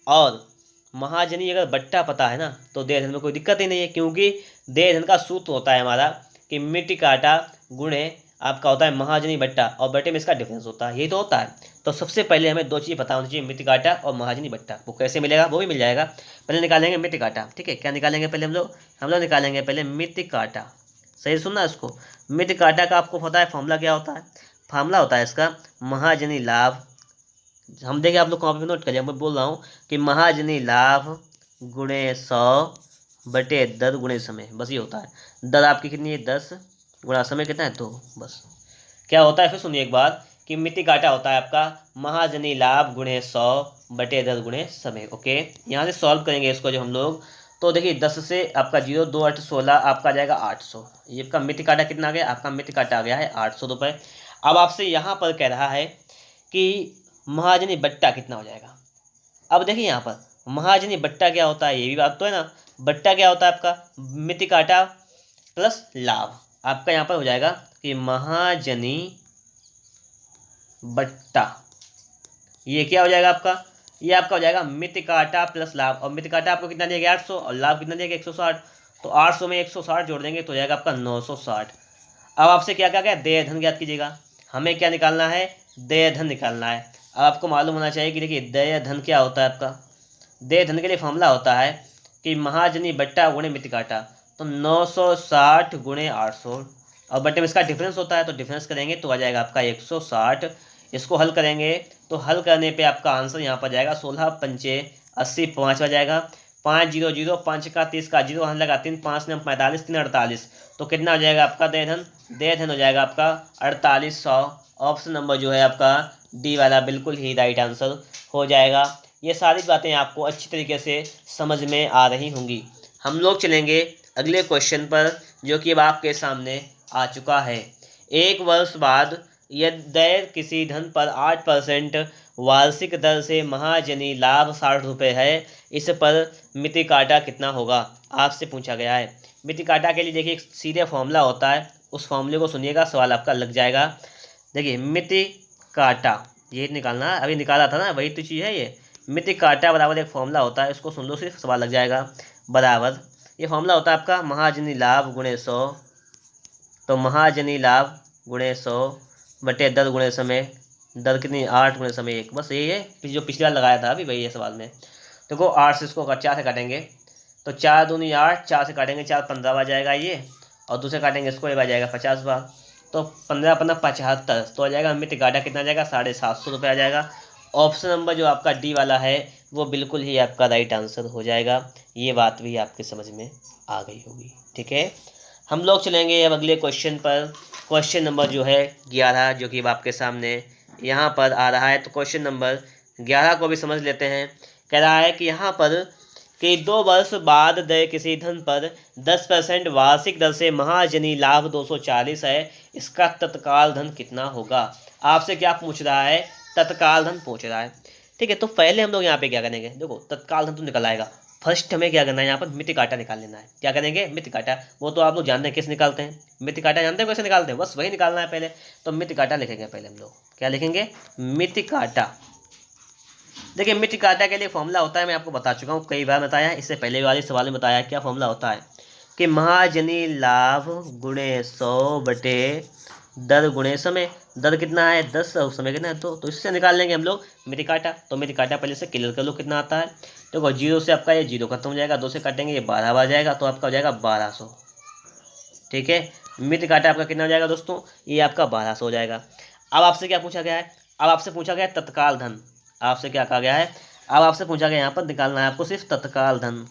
और महाजनी अगर बट्टा पता है ना, तो देय धन में कोई दिक्कत ही नहीं है, क्योंकि देय धन का सूत्र होता है हमारा कि मिति काटा गुणे आपका होता है महाजनी बट्टा, और बट्टे में इसका डिफरेंस होता है, यही तो होता है। तो सबसे पहले हमें 2 चीज़ पता होनी चाहिए, मिति काटा और महाजनी बट्टा। वो कैसे मिलेगा, वो भी मिल जाएगा। पहले निकालेंगे मिति काटा, ठीक है, क्या निकालेंगे पहले हम लोग निकालेंगे पहले मिति काटा। सही सुनना इसको, मिति काटा का आपको पता है फॉर्मूला क्या होता है, फॉर्मूला होता है इसका महाजनी लाभ। हम देखिए आप लोग कॉपी में नोट करिए, मैं बोल रहा हूँ कि महाजनी लाभ गुणे 100 बटे दर गुणे समय, बस ये होता है। दर आपकी कितनी है 10, गुणा समय कितना है 2, बस। क्या होता है फिर सुनिए एक बार कि मिति काटा होता है आपका महाजनी लाभ गुणे 100 बटे दर गुणे समय। ओके, यहाँ से सॉल्व करेंगे इसको जो हम लोग, तो देखिए 10 से आपका 0, 2 8 16 आपका जाएगा 800। ये आपका मिति काटा कितना आ गया, आपका मिति काटा आ गया है 800 रुपये। अब आपसे यहाँ पर कह रहा है कि महाजनी बट्टा कितना हो जाएगा। अब देखिए यहाँ पर महाजनी बट्टा क्या होता है, ये भी बात तो है ना। बट्टा क्या होता है आपका मिति काटा प्लस लाभ, आपका यहाँ पर हो जाएगा कि महाजनी बट्टा, ये क्या हो जाएगा आपका, ये आपका हो जाएगा मिति काटा प्लस लाभ। और मिति काटा आपको कितना दिया गया 800 और लाभ कितना दिया गया 160, तो 800 में 160 जोड़ देंगे तो हो जाएगा आपका 960। अब आपसे क्या क्या देय धन ज्ञात कीजिएगा, हमें क्या निकालना है, देय धन निकालना है। अब आपको मालूम होना चाहिए कि देखिए देय धन क्या होता है आपका, देय धन के लिए फॉर्मूला होता है कि महाजनी बट्टा गुणे मिति काटा, तो 960 गुणे 800 और बट्टे में इसका डिफरेंस होता है, तो डिफरेंस करेंगे तो आ जाएगा आपका 160। इसको हल करेंगे तो हल करने पे आपका आंसर यहाँ पर जाएगा 16 पंचे 80, 5 आ जाएगा, 5 0 0, 5 का 30 का 0 लगा 3, 5 ने 45, 3 48, तो कितना हो जाएगा आपका देय धन, देय धन हो जाएगा आपका 4800। ऑप्शन नंबर जो है आपका डी वाला बिल्कुल ही राइट आंसर हो जाएगा। ये सारी बातें आपको अच्छी तरीके से समझ में आ रही होंगी। हम लोग चलेंगे अगले क्वेश्चन पर, जो कि अब आपके सामने आ चुका है। 1 वर्ष बाद यदि देय किसी धन पर 8% वार्षिक दर से महाजनी लाभ 60 रुपये है, इस पर मिति काटा कितना होगा, आपसे पूछा गया है। मिति काटा के लिए देखिए एक सीधे फॉर्मूला होता है, उस फॉर्मूले को सुनिएगा, सवाल आपका लग जाएगा। देखिए मिति काटा ये निकालना है, अभी निकाला था ना, वही तो चीज़ है ये। मितिक काटा बराबर एक फॉर्मूला होता है, इसको सुन लो सिर्फ, सवाल लग जाएगा। बराबर ये फॉर्मूला होता है आपका महाजनी लाभ गुणे 100। तो महाजनी लाभ गुणे 100 बटे दर गुणे समय। दर कितनी, 8 गुणे समय 1। बस यही है जो पिछली बार लगाया था अभी, वही है सवाल में। देखो 8 से इसको 4 से काटेंगे तो 4 दूनी 8, 4 से काटेंगे 4 15 बार जाएगा ये, और दूसरे काटेंगे इसको, ये बार जाएगा 50 बार। तो 15 15 75, तो आ जाएगा मित्र काटा कितना आ जाएगा, 750 रुपये आ जाएगा। ऑप्शन नंबर जो आपका डी वाला है वो बिल्कुल ही आपका राइट आंसर हो जाएगा। ये बात भी आपके समझ में आ गई होगी, ठीक है। हम लोग चलेंगे अब अगले क्वेश्चन पर। क्वेश्चन नंबर जो है 11, जो कि आपके सामने यहाँ पर आ रहा है। तो क्वेश्चन नंबर 11 को भी समझ लेते हैं। कह रहा है कि यहाँ पर कि 2 वर्ष बाद देय किसी धन पर 10% वार्षिक दर से महाजनी लाभ 240 है, इसका तत्काल धन कितना होगा। आपसे क्या पूछ रहा है, तत्काल धन पूछ रहा है, ठीक है। तो पहले हम लोग यहाँ पे क्या करेंगे, देखो तत्काल धन तो निकल आएगा। फर्स्ट हमें क्या करना है, यहाँ पर मिति काटा निकाल लेना है। क्या करेंगे, मिति काटा। वो तो आप लोग जानते हैं किस निकालते हैं, मिति काटा जानते हैं कैसे निकालते हैं, बस वही निकालना है पहले। तो मिति काटा लिखेंगे पहले हम लोग, क्या लिखेंगे, मिति काटा। देखिए मिति काटा के लिए फॉर्मूला होता है, मैं आपको बता चुका हूँ, कई बार बताया, इससे पहले वाले सवाल में बताया क्या फॉर्मूला होता है कि महाजनी लाभ गुणे 100 बटे दर गुणे समय। दर कितना है 10 और समय कितना है 2, तो इससे निकाल लेंगे हम लोग मिति काटा। तो मिति काटा पहले से क्लियर कर लो कितना आता है। देखो 0 से आपका ये 0 खत्म हो जाएगा, 2 से काटेंगे ये 12 बार जाएगा, तो आपका हो जाएगा 1200, ठीक है। मिति काटा आपका कितना हो जाएगा दोस्तों, ये आपका 1200 हो जाएगा। अब आपसे क्या पूछा गया है, अब आपसे पूछा गया है तत्काल धन। आपसे क्या कहा गया है, अब आपसे पूछा गया यहाँ पर निकालना है आपको सिर्फ तत्काल धन।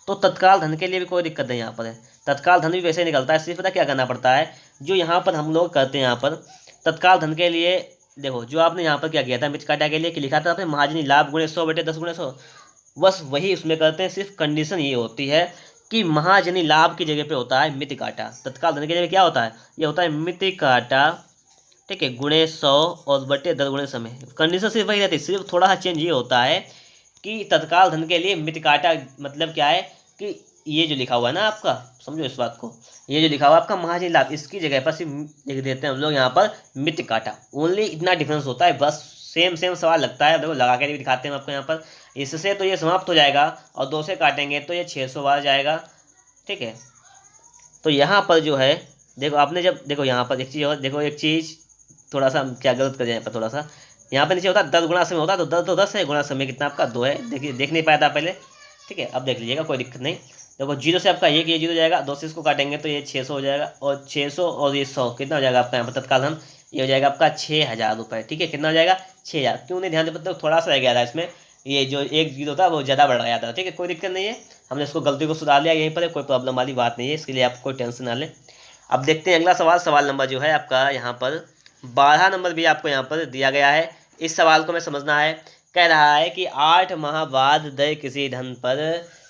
तो तत्काल धन के लिए भी कोई दिक्कत नहीं यहाँ पर है, तत्काल धन भी वैसे ही निकलता है। सिर्फ पता क्या करना पड़ता है, जो यहाँ पर हम लोग करते हैं यहाँ पर तत्काल धन के लिए, देखो जो आपने यहाँ पर क्या किया था मिति काटा के लिए कि लिखा था आपने महाजनी लाभ गुणे 100 बटे 10 गुणे 100, बस वही उसमें करते हैं। सिर्फ कंडीशन ये होती है कि महाजनी लाभ की जगह पे होता है मिति काटा, तत्काल धन की जगह क्या होता है, ये होता है मिति काटा, ठीक है, गुणे 100 और बटे 10 गुणे समय। कंडीशन सिर्फ वही रहती है, सिर्फ थोड़ा सा चेंज ये होता है कि तत्काल धन के लिए मिति काटा मतलब क्या है कि ये जो लिखा हुआ है ना आपका, समझो इस बात को, ये जो लिखा हुआ है आपका महाजनी लाभ, इसकी जगह पर सिर्फ लिख देते हैं हम लोग यहाँ पर मिति काटा। ओनली इतना डिफरेंस होता है, बस सेम सेम सवाल लगता है। देखो लगा के भी दिखाते हैं आपको यहाँ पर। इससे तो ये समाप्त हो जाएगा और 2 से काटेंगे तो ये 600 बार जाएगा, ठीक है। तो यहाँ पर जो है देखो आपने जब देखो यहाँ पर एक चीज़ और देखो, एक चीज़ थोड़ा सा क्या गलत कर जाए पर थोड़ा सा, यहाँ पे नीचे होता है 10 गुणा समय होता है, तो 10 तो 10 है, गुणा समय कितना आपका 2 है। देखिए देख नहीं पाया था पहले, ठीक है, अब देख लीजिएगा कोई दिक्कत नहीं। देखो 0 से आपका ये 0 जाएगा, 2 से इसको काटेंगे तो ये 600 हो जाएगा, और 600 और ये 100 कितना हो जाएगा आपका यहाँ पर तत्काल धन, ये हो जाएगा आपका 6000 रुपये, ठीक है। कितना हो जाएगा 6000। क्यों नहीं ध्यान दे, थोड़ा सा रह गया था इसमें, ये जो एक 0 था वो ज़्यादा बढ़ गया था, ठीक है, कोई दिक्कत नहीं है, हमने इसको गलती को सुधार लिया, यहीं पर कोई प्रॉब्लम वाली बात नहीं है, इसके लिए आप कोई टेंशन ना लें। अब देखते हैं अगला सवाल। सवाल नंबर जो है आपका यहाँ पर 12 नंबर भी आपको यहाँ पर दिया गया है। इस सवाल को हमें समझना है। कह रहा है कि 8 माह बाद देय किसी धन पर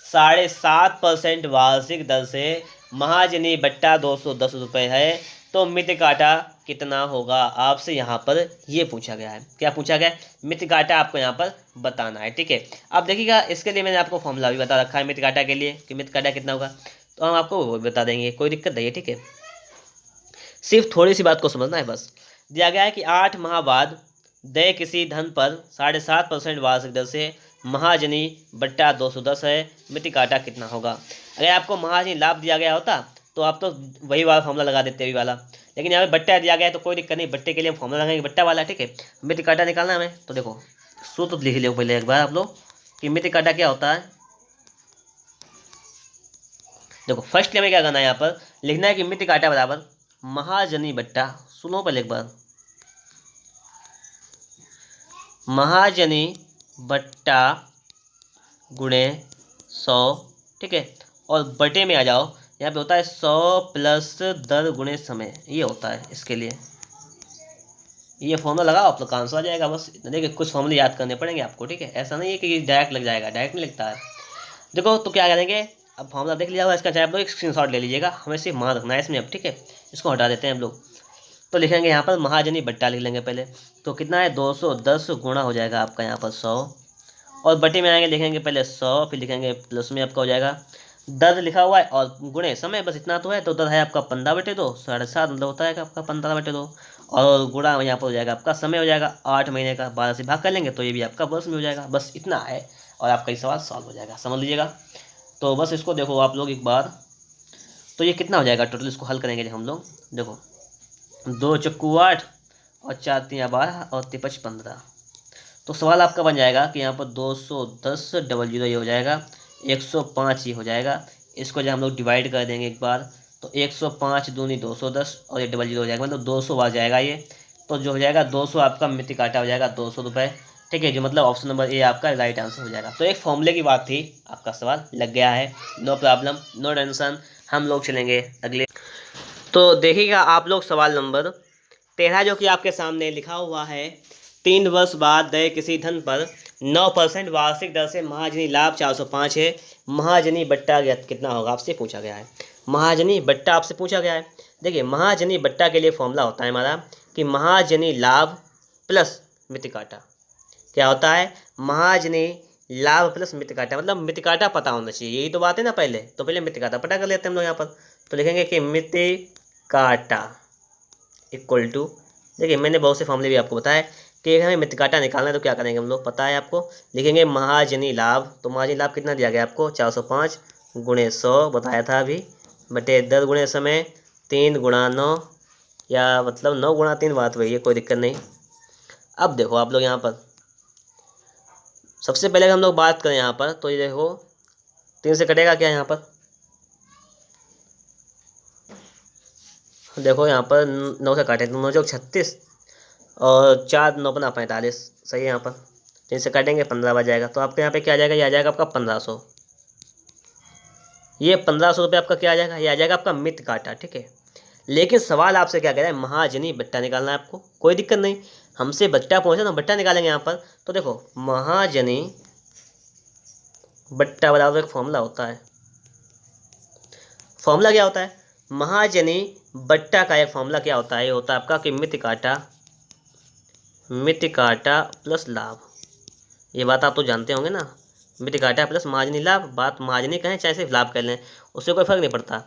7.5% वार्षिक दर से महाजनी बट्टा 210 रुपये है, तो मिति काटा कितना होगा। आपसे यहाँ पर ये पूछा गया है, क्या पूछा गया है, मिति काटा आपको यहाँ पर बताना है, ठीक है। अब देखिएगा इसके लिए मैंने आपको फॉर्मूला भी बता रखा है मिति काटा के लिए कि मिति काटा कितना होगा, तो हम आपको वो बता देंगे, कोई दिक्कत नहीं है, ठीक है। सिर्फ थोड़ी सी बात को समझना है बस। दिया गया है कि 8 माह बाद देय किसी धन पर 7.5% वार्षिक दर से महाजनी बट्टा 210 है, मिति काटा कितना होगा। अगर आपको महाजनी लाभ दिया गया होता तो आप तो वही वाला फॉर्मूला लगा देते अभी वाला, लेकिन यहाँ पे बट्टा दिया गया है तो कोई दिक्कत नहीं, बट्टे के लिए हम फॉर्मूला लगाएंगे बट्टा वाला, ठीक है। मिति काटा निकालना है हमें, तो देखो सूत्र लिख लो पहले एक बार आप लोग कि मिति काटा क्या होता है। देखो फर्स्ट हमें क्या करना है, यहाँ पर लिखना है कि मिति काटा बराबर महाजनी बट्टा, सुनो पहले एक बार, महाजनी बट्टा गुणे 100, ठीक है, और बटे में आ जाओ, यहाँ पे होता है 100 प्लस दर गुणे समय, ये होता है इसके लिए। ये फॉर्मूला लगाओ आप लोग का आंसर आ जाएगा। बस देखिए कुछ फॉर्मूले याद करने पड़ेंगे आपको, ठीक है, ऐसा नहीं है कि डायरेक्ट लग जाएगा, डायरेक्ट नहीं लगता है। देखो तो क्या करेंगे, अब फॉर्मूला देख लिया होगा इसका, चाहे आप लोग एक स्क्रीनशॉट ले लीजिएगा, हमें सिर्फ मान रखना है इसमें अब, ठीक है। इसको हटा देते हैं हम लोग, तो लिखेंगे यहाँ पर महाजनी बट्टा लिख लेंगे पहले, तो कितना है 210 गुणा हो जाएगा आपका यहाँ पर 100, और बटे में आएंगे लिखेंगे पहले 100, फिर लिखेंगे प्लस में आपका हो जाएगा दर लिखा हुआ है, और गुणे समय बस इतना तो है, तो दर है आपका 15/2, 7.5 मतलब होता है आपका 15/2, और गुणा यहाँ पर हो जाएगा आपका समय हो जाएगा 8 महीने का, 12 से भाग कर लेंगे तो ये भी आपका वर्ष में हो जाएगा। बस इतना है और आपका ये सवाल सॉल्व हो जाएगा, समझ लीजिएगा। तो बस इसको देखो आप लोग एक बार, तो ये कितना हो जाएगा टोटल, इसको हल करेंगे जब हम लोग। देखो 2 चक्कू 8 और 4 3 12 और 5 15। तो सवाल आपका बन जाएगा कि यहाँ पर 210 डबल जीरो ये हो जाएगा, 105 ये हो जाएगा। इसको जब हम लोग डिवाइड कर देंगे एक बार तो 105 दूनी 210 और ये डबल जीरो हो जाएगा, मतलब 200 आ जाएगा ये। तो जो हो जाएगा 200 आपका मिति काटा हो जाएगा 200 रुपये, ठीक है, जो मतलब ऑप्शन नंबर ए आपका राइट आंसर हो जाएगा। तो एक फॉर्मूले की बात थी, आपका सवाल लग गया है, नो प्रॉब्लम नो टेंशन। हम लोग चलेंगे अगले। तो देखिएगा आप लोग सवाल नंबर 13 जो कि आपके सामने लिखा हुआ है, 3 वर्ष बाद देय किसी धन पर 9% वार्षिक दर से महाजनी लाभ 405 है, महाजनी बट्टा कितना होगा आपसे पूछा गया है। महाजनी बट्टा आपसे पूछा गया है। देखिए महाजनी बट्टा के लिए फॉर्मूला होता है हमारा कि महाजनी लाभ प्लस मिति काटा। क्या होता है, महाजनी लाभ प्लस मिति काटा, मतलब मिति काटा पता होना चाहिए, यही तो बात है ना। पहले तो पहले मिति काटा पता कर लेते हैं हम लोग यहाँ पर। तो लिखेंगे कि मिति काटा इक्वल टू, देखिए मैंने बहुत से फॉर्मूले भी आपको बताया कि हमें मिति काटा निकालना है तो क्या करेंगे हम लोग, पता है आपको। लिखेंगे महाजनी लाभ, तो महाजनी लाभ कितना दिया गया आपको 405 गुणे 100 बताया था अभी, बटे 10 गुणे समय 3 गुणा 9, या मतलब 9 गुणा 3 बात वही है, कोई दिक्कत नहीं। अब देखो आप लोग यहाँ पर सबसे पहले हम लोग बात करें यहाँ पर, तो ये देखो 3 से कटेगा क्या यहाँ पर, देखो यहाँ पर 9 से काटे तो 9 चौक 36 और 4 9 बना 45, सही है। यहाँ पर 3 से काटेंगे 15 बच जाएगा। तो आपके यहाँ पे क्या आ जाएगा, ये आ जाएगा आपका 1500, ये 1500 रुपये आपका क्या आ जाएगा, ये आ जाएगा आपका मित काटा, ठीक है। लेकिन सवाल आपसे क्या कह रहा है, महाजनी बट्टा निकालना है आपको, कोई दिक्कत नहीं, हमसे बट्टा पूछा तो बट्टा निकालेंगे यहाँ पर। तो देखो महाजनी बट्टा बराबर एक फॉर्मूला होता है, फॉर्मूला क्या होता है, महाजनी बट्टा का एक फॉर्मूला क्या होता है, ये होता है आपका कि मिति काटा प्लस लाभ। ये बात आप तो जानते होंगे ना, मिति काटा प्लस महाजनी लाभ, बात महाजनी कहें चाहे सिर्फ लाभ कर लें उससे कोई फर्क नहीं पड़ता,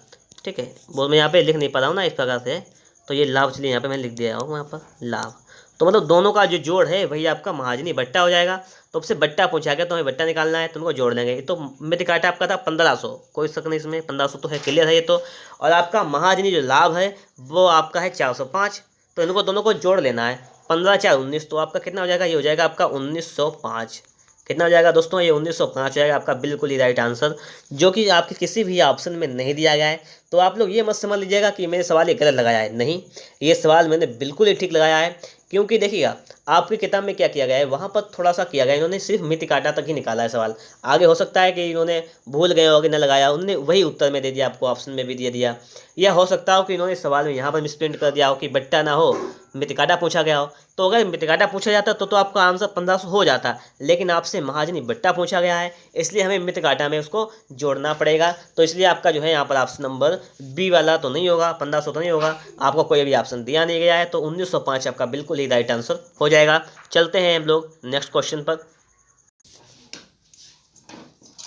ठीक है। वो मैं यहाँ पे लिख नहीं पा रहा हूँ ना इस प्रकार से, तो ये लाभ चलिए यहाँ पे मैं लिख दिया हूँ यहाँ पर लाभ। तो मतलब दोनों का जो जोड़ है वही आपका महाजनी बट्टा हो जाएगा। तो उससे बट्टा पूछा गया तो हमें बट्टा निकालना है, तो उनको जोड़ लेंगे। तो मिति काटा आपका था 1500, कोई शक नहीं इसमें, 1500 तो है, क्लियर है ये तो। और आपका महाजनी जो लाभ है वो आपका है 405, तो इनको दोनों को जोड़ लेना है, 15 4 19, तो आपका कितना हो जाएगा, ये हो जाएगा आपका 1905। कितना हो जाएगा दोस्तों, ये 1905 हो जाएगा आपका बिल्कुल ही राइट आंसर, जो कि आपके किसी भी ऑप्शन में नहीं दिया गया है। तो आप लोग ये मत समझ लीजिएगा कि मैंने सवाल ये गलत लगाया है, नहीं, ये सवाल मैंने बिल्कुल ही ठीक लगाया है। क्योंकि देखिएगा आपकी किताब में क्या किया गया है, वहाँ पर थोड़ा सा किया गया, इन्होंने सिर्फ मिति काटा तक ही निकाला है सवाल। आगे हो सकता है कि इन्होंने भूल गए हो कि न लगाया, उन्होंने वही उत्तर में दे दिया, आपको ऑप्शन में भी दे दिया। या हो सकता हो कि इन्होंने सवाल में यहाँ पर मिसप्रिंट कर दिया हो कि बट्टा ना हो मिति काटा पूछा गया हो। तो अगर मिति काटा पूछा जाता तो आपका आंसर 1500 हो जाता, लेकिन आपसे महाजनी बट्टा पूछा गया है, इसलिए हमें मिति काटा में उसको जोड़ना पड़ेगा। तो इसलिए आपका जो है यहाँ पर ऑप्शन नंबर बी वाला तो नहीं होगा, 1500 तो नहीं होगा, आपको कोई भी ऑप्शन दिया नहीं गया है। तो 1905 आपका बिल्कुल ही राइट आंसर हो जाएगा। चलते हैं हम लोग नेक्स्ट क्वेश्चन पर।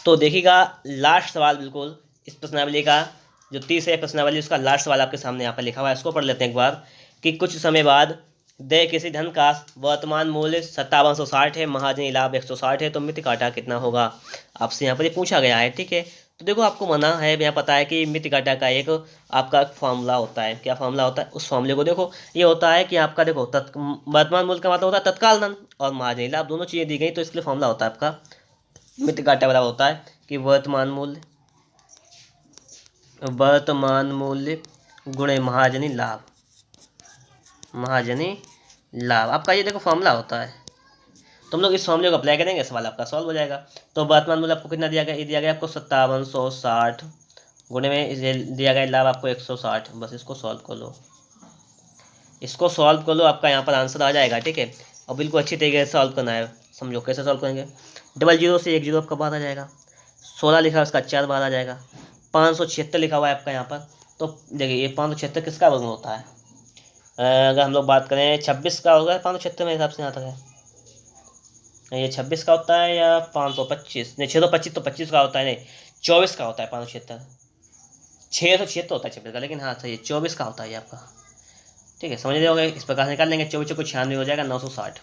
तो देखिएगा लास्ट सवाल बिल्कुल इस प्रश्नावली का जो 30 है प्रश्नावली, उसका लास्ट सवाल आपके सामने यहाँ पर लिखा हुआ है, इसको पढ़ लेते हैं एक बार। कि कुछ समय बाद देय किसी धन का वर्तमान मूल्य 5760 है, महाजनी लाभ 160 है, तो मिति काटा कितना होगा, आपसे यहाँ पर ये पूछा गया है, ठीक है। तो देखो आपको मना है, यहाँ पता है कि मिति काटा का एक आपका फॉर्मूला होता है, क्या फॉर्मूला होता है, उस फॉर्मूले को देखो। ये होता है कि आपका देखो वर्तमान मूल्य का मतलब होता है तत्काल धन, और महाजनी लाभ दोनों चीज़ें दी गई, तो इसके लिए फॉर्मूला होता है आपका मिति काटा वाला होता है कि वर्तमान मूल्य गुणे महाजनी लाभ, महाजनी लाभ आपका ये देखो फॉर्मूला होता है। तो हम लोग इस फॉर्मूले को अप्लाई करेंगे, सवाल आपका सॉल्व हो जाएगा। तो वर्तमान मूल्य आपको कितना दिया गया, ये दिया गया आपको 5760 गुणे में दिया गया लाभ आपको 160। बस इसको सॉल्व कर लो, इसको सॉल्व कर लो, आपका यहाँ पर आंसर आ जाएगा, ठीक है। और बिल्कुल अच्छी तरीके से सॉल्व करना है, समझो कैसे सॉल्व करेंगे। 00 से 10 आपका बाहर आ जाएगा, 16 लिखा है उसका 4 बाहर आ जाएगा, 576 लिखा हुआ है आपका यहाँ पर। तो देखिए ये 576 किसका वर्गमूल होता है, अगर हम लोग बात करें 26 का होगा 576 मेरे हिसाब से यहाँ तक है, ये 26 का होता है या 525, नहीं 625 तो 25 का होता है, नहीं 24 का होता है 576, 676 होता है 26 का, लेकिन हाँ सही है 24 का होता है ये आपका। ठीक है, समझ रहे होंगे। इस प्रकार से निकाल लेंगे, 24 को 96 हो जाएगा 960,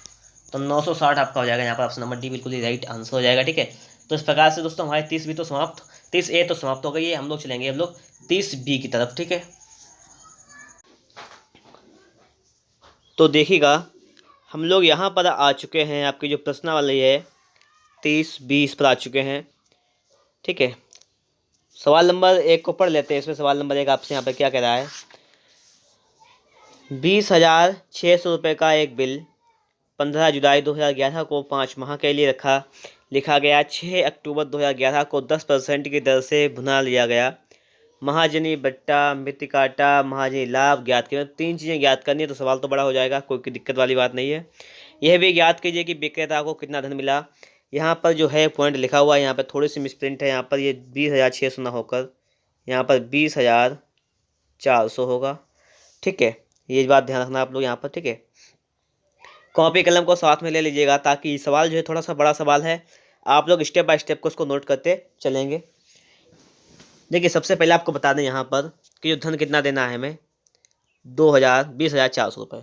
तो 960 आपका हो जाएगा यहाँ पर ऑप्शन नंबर डी बिल्कुल ही राइट आंसर हो जाएगा। ठीक है, तो इस प्रकार से दोस्तों हमारे 30 बी तो समाप्त, 30 ए तो समाप्त हो गई है। हम लोग चलेंगे हम लोग 30 बी की तरफ। ठीक है, तो देखिएगा हम लोग यहाँ पर आ चुके हैं, आपकी जो प्रश्नावली है 30 बी इस पर आ चुके हैं। ठीक है, सवाल नंबर 1 को पढ़ लेते हैं। इसमें सवाल नंबर 1 आपसे यहाँ पर क्या कह रहा है, 20,600 रुपये का एक बिल 15 जुलाई 2011 को 5 माह के लिए लिखा गया। 6 अक्टूबर 2011 को 10% की दर से भुना लिया गया। महाजनी बट्टा, मृतिकाटा, महाजनी लाभ ज्ञात कीजिए। 3 चीज़ें ज्ञात करनी है, तो सवाल तो बड़ा हो जाएगा, कोई दिक्कत वाली बात नहीं है। यह भी ज्ञात कीजिए कि विक्रेता को कितना धन मिला। यहाँ पर जो है पॉइंट लिखा हुआ है, यहाँ पर थोड़ी सी मिसप्रिंट है। यहाँ पर ये 20,600 ना होकर यहाँ पर 20,400 होगा। ठीक है, ये बात ध्यान रखना आप लोग यहाँ पर। ठीक है, कॉपी कलम को साथ में ले लीजिएगा, ताकि सवाल जो है थोड़ा सा बड़ा सवाल है, आप लोग स्टेप बाय स्टेप को उसको नोट करते चलेंगे। देखिए, सबसे पहले आपको बता दें यहाँ पर कि जो धन कितना देना है हमें, 20,400 रुपये।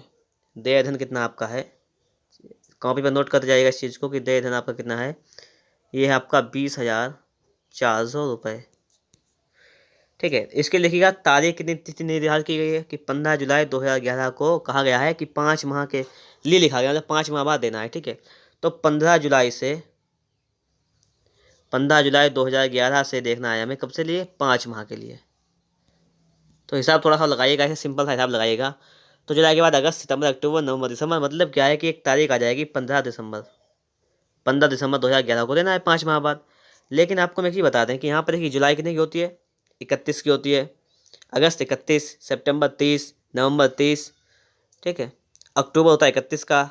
देय धन कितना आपका है, कॉपी पर नोट करते जाइएगा इस चीज़ को कि देय धन आपका कितना है। ये है आपका 20,400 रुपये। ठीक है, इसके लिखिएगा तारीख कितनी तिथि निर्धारित की गई है कि 15 जुलाई 2011 को कहा गया है कि 5 माह के लिए लिखा गया, मतलब 5 माह बाद देना है। ठीक है, तो 15 जुलाई 2011 से देखना है हमें, कब से लिए, 5 माह के लिए। तो हिसाब थोड़ा सा लगाइएगा, ऐसे सिंपल सा हिसाब लगाइएगा। तो जुलाई के बाद अगस्त, सितंबर, अक्टूबर, नवंबर, दिसंबर, मतलब क्या है कि एक तारीख आ जाएगी 15 दिसंबर 2011 को देना है 5 माह बाद। लेकिन आपको मैं ये बता दें कि यहाँ पर देखिए जुलाई कितने की होती है, 31 की होती है, अगस्त 31, सितंबर 30, नवंबर 30। ठीक है, अक्टूबर होता है 31 का।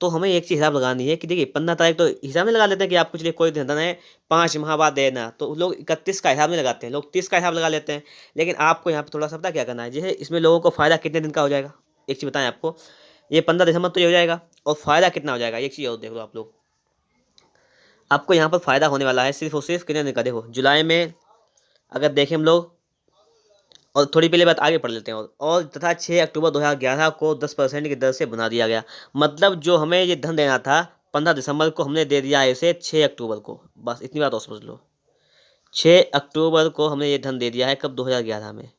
तो हमें एक चीज़ हिसाब लगानी है कि देखिए 15 तारीख तो हिसाब में लगा लेते हैं कि आपको चलिए कोई धन है 5 माह बाद देना, तो लोग 31 का हिसाब नहीं लगाते हैं, लोग 30 का हिसाब लगा लेते हैं। लेकिन आपको यहाँ पर थोड़ा सा पता क्या करना है, जैसे इसमें लोगों को फ़ायदा कितने दिन का हो जाएगा। एक चीज़ बताएं आपको, ये 15 दिसंबर तो ये हो जाएगा, और फ़ायदा कितना हो जाएगा, एक चीज़ और देख लो आप लोग। आपको यहाँ पर फ़ायदा होने वाला है सिर्फ और सिर्फ कितने दिन का। देखो जुलाई में अगर देखें हम लोग, और थोड़ी पहले बात आगे पढ़ लेते हैं, और तथा 6 अक्टूबर 2011 को 10% की दर से बना दिया गया। मतलब जो हमें ये धन देना था 15 दिसंबर को, हमने दे दिया इसे 6 अक्टूबर को। बस इतनी बात और समझ लो, 6 अक्टूबर को हमने ये धन दे दिया है, कब, 2011 में।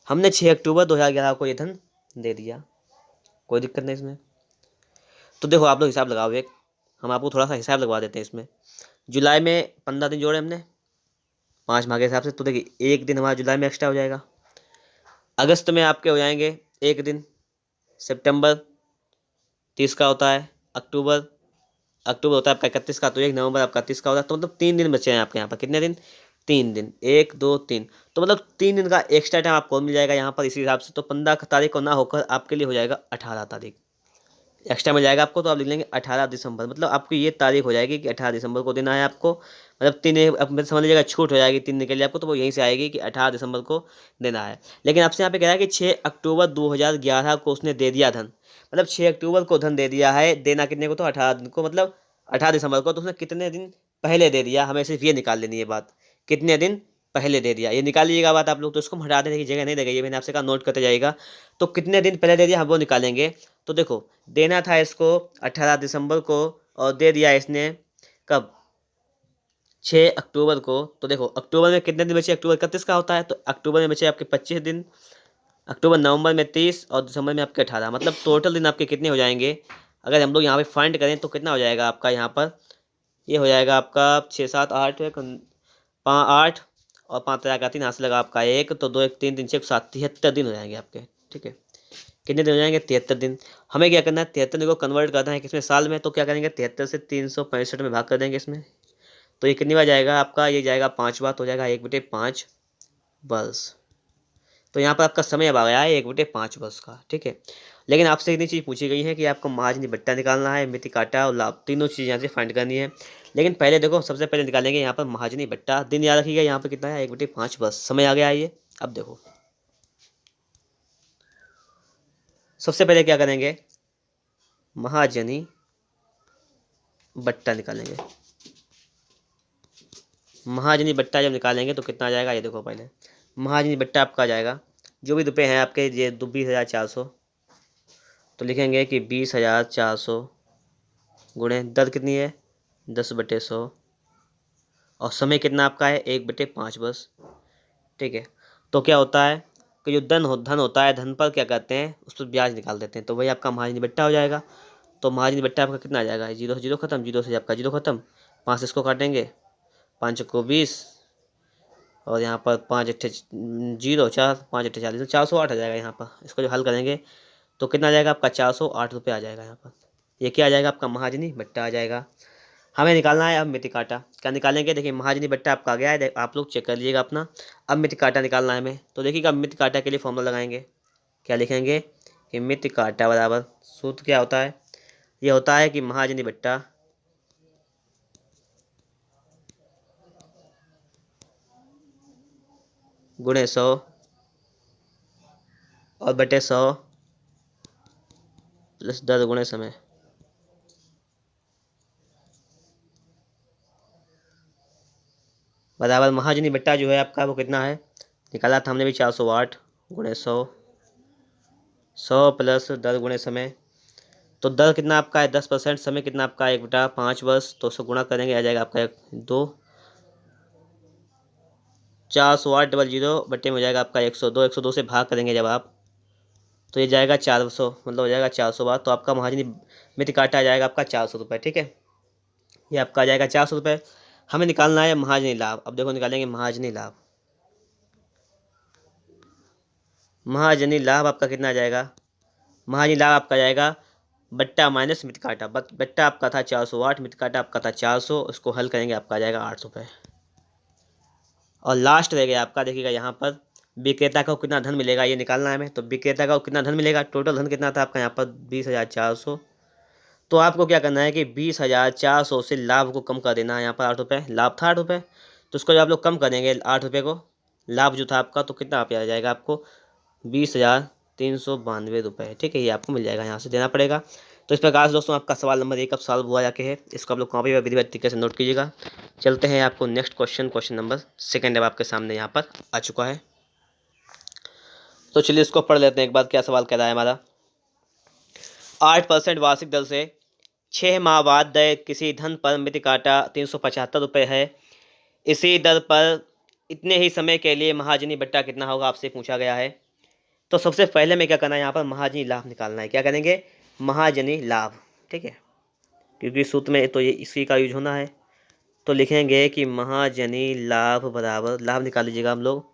हमने 6 अक्टूबर 2011 को ये धन दे दिया, कोई दिक्कत नहीं इसमें। तो देखो आप लोग हिसाब लगाओ एक, हम आपको थोड़ा सा हिसाब लगवा देते हैं इसमें। जुलाई में 15 दिन जोड़े हमने 5 माह के हिसाब से, तो देखिए एक दिन हमारा जुलाई में एक्स्ट्रा हो जाएगा। अगस्त में आपके हो जाएंगे एक दिन, सितंबर 30 का होता है, अक्टूबर होता है आपका 31 का, तो 1 नवंबर आपका 30 का होता है। तो मतलब 3 दिन बचे हैं आपके यहाँ पर, कितने दिन, 3 दिन, 1 2 3। तो मतलब 3 दिन का एक्स्ट्रा टाइम आपको मिल जाएगा यहाँ पर इसी हिसाब से। तो 15 तारीख को ना होकर आपके लिए हो जाएगा 18 तारीख एक्स्ट्रा मिल जाएगा आपको। तो आप लिख लेंगे 18 दिसंबर, मतलब आपकी ये तारीख हो जाएगी कि 18 दिसंबर को देना है आपको। मतलब 3 अब समझ लीजिएगा छूट हो जाएगी 3 दिन के लिए आपको, तो वो यहीं से आएगी कि 18 दिसंबर को देना है। लेकिन आपसे यहाँ पे कह रहा है कि 6 अक्टूबर 2011 को उसने दे दिया धन, मतलब 6 अक्टूबर को धन दे दिया है, देना कितने को, तो 18 दिन को, मतलब 18 दिसंबर को। तो उसने कितने दिन पहले दे दिया, हमें सिर्फ ये निकाल लेनी है बात, कितने दिन पहले दे दिया, ये निकाल लीजिएगा बात आप लोग। तो इसको हम हटा देने की जगह नहीं देगा, ये मैंने आपसे कहा नोट करते जाएगा। तो कितने दिन पहले दे दिया हम वो निकालेंगे। तो देखो देना था इसको 18 दिसंबर को, और दे दिया इसने कब, 6 अक्टूबर को। तो देखो अक्टूबर में कितने दिन बचे, अक्टूबर 31 का होता है, तो अक्टूबर में बचे आपके 25 दिन, अक्टूबर नवंबर में 30, और दिसंबर में आपके 18। मतलब टोटल दिन आपके कितने हो जाएंगे, अगर हम लोग यहाँ पे फाइंड करें तो कितना हो जाएगा आपका यहाँ पर, ये हो जाएगा आपका 6 7 8 8 और 5 तरह का 3 हाथ से लगा आपका 1, तो 2 1 3 3 6 7 73 दिन हो जाएंगे आपके। ठीक है, कितने दिन हो जाएंगे, 73 दिन। हमें क्या करना है, 73 दिन को कन्वर्ट करना है किसमें, साल में। तो क्या करेंगे, 73 से 365 में भाग कर देंगे इसमें। तो ये कितनी बार जाएगा आपका, ये जाएगा 5 बार, तो हो जाएगा 1/5 वर्ष। तो यहाँ पर आपका समय अब आ गया है 1/5 वर्ष का। ठीक है, लेकिन आपसे इतनी चीज़ पूछी गई है कि आपको महाजनी बट्टा निकालना है, मिति काटा और लाभ, तीनों चीज़ यहाँ से फाइंड करनी है। लेकिन पहले देखो, सबसे पहले निकालेंगे यहाँ पर महाजनी बट्टा। दिन याद रखिएगा यहाँ पर कितना है, 1/5 वर्ष। समय आ गया है ये। अब देखो सबसे पहले क्या करेंगे, महाजनी बट्टा निकालेंगे। महाजनी बट्टा जब निकालेंगे तो कितना आ जाएगा, ये देखो पहले महाजनी बट्टा आपका आ जाएगा, जो भी रुपये हैं आपके ये 20,400, तो लिखेंगे कि 20,400 गुणे दर कितनी है 10/100, और समय कितना आपका है 1/5 बस। ठीक है, तो क्या होता है कि जो धन होता है, धन पर क्या करते हैं, उस पर ब्याज निकाल देते हैं, तो वही आपका महाजनी बट्टा हो जाएगा। तो महाजनी बट्टा आपका कितना आ जाएगा, जीरो से जीरो खत्म, जीरो से आपका जीरो खत्म, 5 से इसको काटेंगे, 5 को 20, और यहाँ पर 5 अट्ठे जीरो, 4 5 अट्ठे 40, 408 आ जाएगा यहाँ पर। इसको जो हल करेंगे तो कितना आ जाएगा आपका 408 रुपये आ जाएगा यहाँ पर। ये क्या आ जाएगा आपका महाजनी बट्टा आ जाएगा। हमें निकालना है अब मिति काटा। क्या निकालेंगे, देखिए महाजनी बट्टा आपका आ गया है, आप लोग चेक कर लीजिएगा अपना। अब मिति काटा निकालना है हमें, तो देखिएगा मिति काटा के लिए फॉर्मूला लगाएंगे। क्या लिखेंगे कि मिति काटा बराबर, सूत्र क्या होता है, ये होता है कि महाजनी बट्टा गुणे 100 और बटे 100 प्लस दर गुणे समय। बराबर महाजनी बट्टा जो है आपका वो कितना है, निकाला था हमने भी 408 गुणे 100 प्लस दर गुणे समय। तो दर कितना आपका है 10%, समय कितना आपका 1/5 बस, तो उसको गुणा करेंगे आ जाएगा आपका 2, 408 डबल जीरो बट्टे में हो जाएगा आपका 102, 102 से भाग करेंगे जब आप, तो ये जाएगा 400, मतलब हो जाएगा 400 बार। तो आपका महाजनी मिति काटा आ जाएगा आपका 400 रुपये। ठीक है, ये आपका आ जाएगा 400 रुपये। हमें निकालना है महाजनी लाभ। अब देखो निकालेंगे महाजनी लाभ। महाजनी लाभ आपका कितना आ जाएगा, महाजनी लाभ आपका जाएगा बट्टा माइनस मिति काटा। बट्टा आपका था 408, मिति काटा आपका था 400, उसको हल करेंगे आपका आ जाएगा 8 रुपये। और लास्ट रह गया आपका, देखिएगा यहाँ पर विक्रेता को कितना धन मिलेगा, ये निकालना है हमें। तो विक्रेता को कितना धन मिलेगा, टोटल धन कितना था आपका यहाँ पर 20,400। तो आपको क्या करना है कि 20,400 से लाभ को कम कर देना है। यहाँ पर 8 रुपये लाभ था, 8 रुपये, तो उसको जब आप लोग कम करेंगे 8 रुपये को, लाभ जो था आपका, तो कितना आ जाएगा आपको 20,392 रुपये। ठीक है, ये आपको मिल जाएगा, यहाँ से देना पड़ेगा। तो इस प्रकार से दोस्तों आपका सवाल नंबर 1 अब सॉल्व हुआ जाके है। इसको आप लोग कॉपी पर विधिवत तरीके से नोट कीजिएगा। चलते हैं आपको नेक्स्ट क्वेश्चन नंबर 2 अब आपके सामने यहाँ पर आ चुका है। तो चलिए इसको पढ़ लेते हैं एक बार, क्या सवाल कह रहा है हमारा। 8% वार्षिक दर से 6 माह बाद देय किसी धन पर मिति काटा 375 रुपये है। इसी दर पर इतने ही समय के लिए महाजनी बट्टा कितना होगा, आपसे पूछा गया है। तो सबसे पहले में क्या करना है, यहाँ पर महाजनी लाभ निकालना है। क्या करेंगे, महाजनी लाभ। ठीक है, क्योंकि सूत्र में तो ये इसी का यूज होना है। तो लिखेंगे कि महाजनी लाभ बराबर, लाभ निकाल लीजिएगा हम लोग।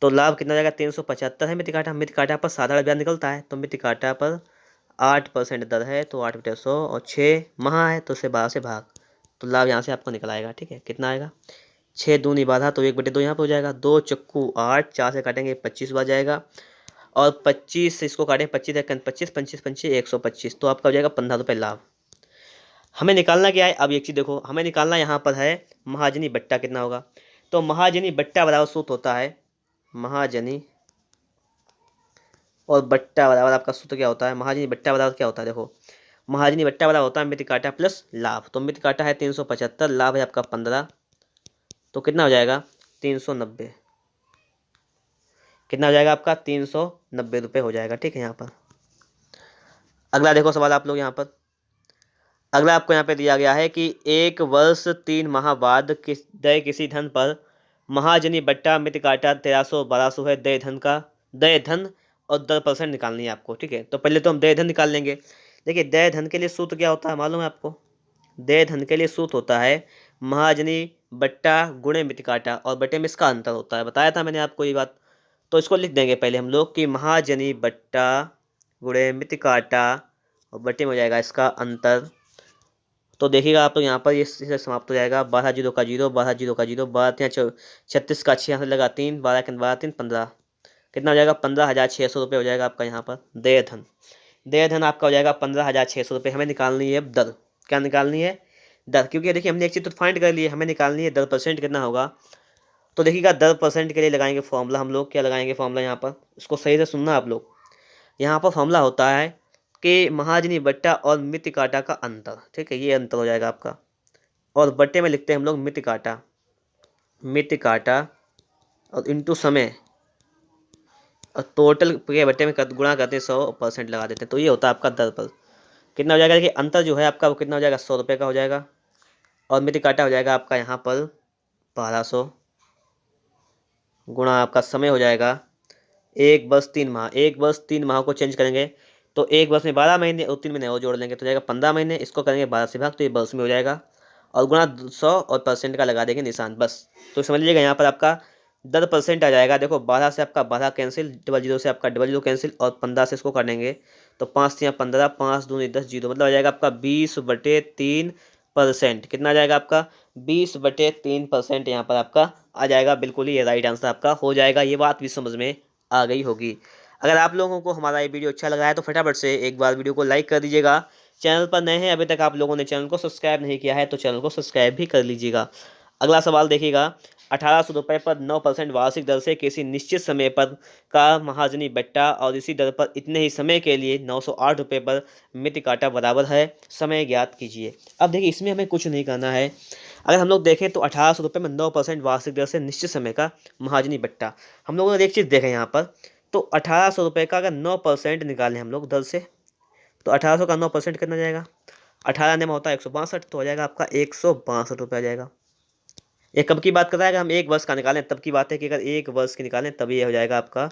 तो लाभ कितना जाएगा 375 है मिति काटा पर साधारण ब्याज निकलता है, तो मिति काटा पर 8% दर है, तो 8/100, और 6 माह है तो उसे 12 से भाग, तो लाभ यहाँ से आपको निकल आएगा। ठीक है, कितना आएगा 6 दूनी 12, तो 1/2 यहाँ पर हो जाएगा। 2 चक्कू 8, 4 से काटेंगे 25 बार जाएगा, और 25 से इसको काटें 25 है 25 25 25 125, तो आपका हो जाएगा 15 रुपये लाभ। हमें निकालना क्या है, अब एक चीज़ देखो, हमें निकालना यहाँ पर है महाजनी बट्टा कितना होगा। तो महाजनी बट्टा बराबर सूत्र होता है, महाजनी और बट्टा बराबर आपका सूत्र क्या होता है, महाजनी बट्टा बराबर क्या होता है, देखो महाजनी बट्टा बराबर होता है मिति काटा प्लस लाभ। तो मिति काटा है 375, लाभ है आपका 15, तो कितना हो जाएगा 390, कितना हो जाएगा आपका 390 रुपये हो जाएगा। ठीक है, यहाँ पर अगला देखो सवाल आप लोग यहाँ पर। अगला आपको यहाँ पे दिया गया है कि 1 वर्ष 3 माह बाद देय किसी धन पर महाजनी बट्टा मिति काटा 1300 है। देय धन और 10% निकालनी है आपको। ठीक है, तो पहले तो हम देय धन निकाल लेंगे। देखिए देय धन के लिए सूत्र क्या होता है मालूम है आपको, देय धन के लिए सूत्र होता है महाजनी बट्टा गुणे मिति काटा, और बटे में इसका अंतर होता है, बताया था मैंने आपको ये बात। तो इसको लिख देंगे पहले हम लोग कि महाजनी बट्टा गुणे मिति काटा, और बटे में हो जाएगा इसका अंतर। तो देखिएगा आप तो यहाँ पर ये समाप्त हो जाएगा, 12 जीरो का जीरो, 12 जीरो का जीरो, 12 36 का 6 यहाँ से लगा 3, 12 के 12 3 15, कितना हो जाएगा 15,600 रुपये हो जाएगा आपका यहाँ पर देय धन। देय धन आपका हो जाएगा 15,600 रुपये। हमें निकालनी है दर, क्या निकालनी है दर, क्योंकि देखिए हमने एक चीज़ तो फाइंड कर ली है, हमें निकालनी है दर परसेंट कितना होगा। तो देखिएगा दर परसेंट के लिए लगाएंगे फॉर्मूला हम लोग, क्या लगाएंगे फॉर्मूला यहाँ पर, इसको सही से सुनना आप लोग। यहाँ पर फॉर्मूला होता है कि महाजनी बट्टा और मिति काटा का अंतर। ठीक है, ये अंतर हो जाएगा आपका, और बट्टे में लिखते हैं हम लोग मिति काटा और इंटू समय और टोटल के बट्टे में गुणा करते हैं 100% लगा देते हैं, तो ये होता है आपका दर पर। कितना हो जाएगा, देखिए अंतर जो है आपका वो कितना हो जाएगा, 100 रुपये का हो जाएगा। और मिति काटा हो जाएगा आपका यहाँ पर 1200 गुणा आपका समय हो जाएगा 1 वर्ष 3 माह। 1 वर्ष 3 माह को चेंज करेंगे तो 1 वर्ष में 12 महीने और 3 महीने और जोड़ लेंगे तो जाएगा 15 महीने। इसको करेंगे 12 से भाग तो ये वर्ष में हो जाएगा और गुणा 100 और परसेंट का लगा देंगे निशान बस। तो समझ लीजिएगा यहाँ पर आपका 10% आ जाएगा। देखो 12 से आपका 12 कैंसिल, 00 से आपका 00 कैंसिल और 15 से इसको काटेंगे तो 5 या 15, 5 दूनी 10, 0 मतलब आ जाएगा आपका 20/3%। कितना आ जाएगा आपका 20/3% यहाँ पर आपका आ जाएगा। बिल्कुल ही ये राइट आंसर आपका हो जाएगा। ये बात भी समझ में आ गई होगी। अगर आप लोगों को हमारा ये वीडियो अच्छा लग रहा है तो फटाफट से एक बार वीडियो को लाइक कर दीजिएगा। चैनल पर नए हैं, अभी तक आप लोगों ने चैनल को सब्सक्राइब नहीं किया है तो चैनल को सब्सक्राइब भी कर लीजिएगा। अगला सवाल देखिएगा, 1800 रुपये पर 9% वार्षिक दर से किसी निश्चित समय पर का महाजनी बट्टा और इसी दर पर इतने ही समय के लिए 908 रुपये पर मिति काटा बराबर है, समय ज्ञात कीजिए। अब देखिए इसमें हमें कुछ नहीं करना है। अगर हम लोग देखें तो 1800 रुपये में 9% वार्षिक दर से निश्चित समय का महाजनी बट्टा, हम लोगों ने एक चीज़ देखें यहाँ पर, तो 1800 रुपये का अगर 9% निकालें हम लोग दर से तो 1800 का 9% कितना जाएगा, 18 में होता है 162, तो हो जाएगा आपका 162 रुपये आ जाएगा। ये कब की बात कर रहा है, अगर हम 1 वर्ष का निकालें तब की बात है कि अगर 1 वर्ष की निकालें तब ये हो जाएगा आपका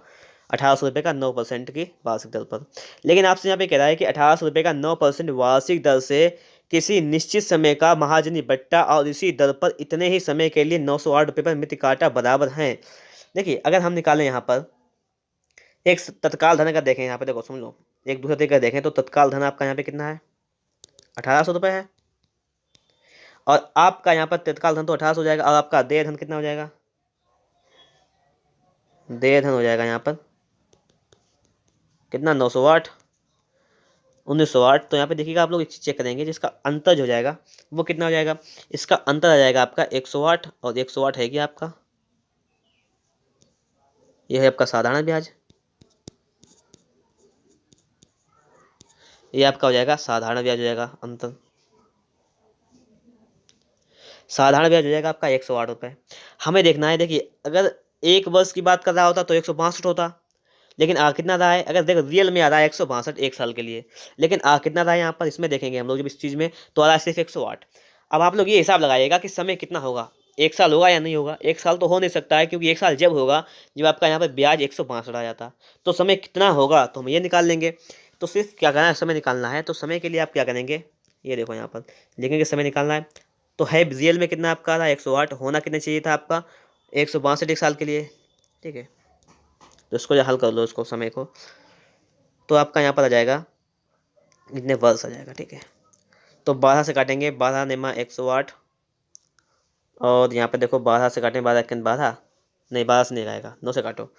1800 रुपये का 9% की वार्षिक दर पर। लेकिन आपसे यहाँ पे कह रहा है कि 1800 रुपये का 9% वार्षिक दर से किसी निश्चित समय का महाजनी बट्टा और इसी दर पर इतने ही समय के लिए 908 रुपये पर मिति काटा बराबर हैं। देखिए अगर हम निकालें यहाँ पर एक तत्काल धन का देखें, यहाँ पे देखो समझ लो, एक दूसरे तरीके देखें तो तत्काल धन आपका यहाँ पे कितना है, 1800 रुपये है। और आपका यहाँ पर तत्काल धन तो 1800 हो जाएगा और आपका देय धन कितना हो जाएगा, देय धन हो जाएगा यहाँ पर कितना, 908, 1908। तो यहाँ पे देखिएगा आप लोग एक चीज़ चेक करेंगे जिसका अंतर हो जाएगा वो कितना हो जाएगा, इसका अंतर आ जाएगा आपका 108 और 108 है कि आपका यह है आपका साधारण ब्याज, ये आपका हो जाएगा साधारण ब्याज हो जाएगा। अंतर साधारण ब्याज हो जाएगा आपका 108 रुपये। हमें देखना है, देखिए अगर 1 वर्ष की बात कर रहा होता तो 162 होता, लेकिन आ कितना रहा है, अगर देखो रियल में आ रहा है 162 1 साल के लिए, लेकिन आ कितना रहा है यहाँ पर इसमें देखेंगे हम लोग जब इस चीज़ में तो आ रहा है सिर्फ 108। अब आप लोग ये हिसाब लगाइएगा कि समय कितना होगा, 1 साल होगा या नहीं होगा। 1 साल तो हो नहीं सकता है क्योंकि 1 साल जब होगा जब आपका यहाँ पर ब्याज 162 आ जाता, तो समय कितना होगा तो हम ये निकाल लेंगे। तो सिर्फ क्या करना है, समय निकालना है। तो समय के लिए आप क्या करेंगे, ये देखो यहाँ पर लिखेंगे समय निकालना है तो है रियल में कितना आपका रहा 108, होना कितने चाहिए था आपका 162 1 साल के लिए, ठीक है। तो इसको हल कर लो इसको समय को, तो आपका यहाँ पर आ जाएगा इतने वर्ष आ जाएगा, ठीक है। तो 12 से काटेंगे, 12 नेमा 108 और यहाँ पे देखो 12 से काटें, 12 1 12 नहीं 12 से नहीं आएगा, 9 से काटो,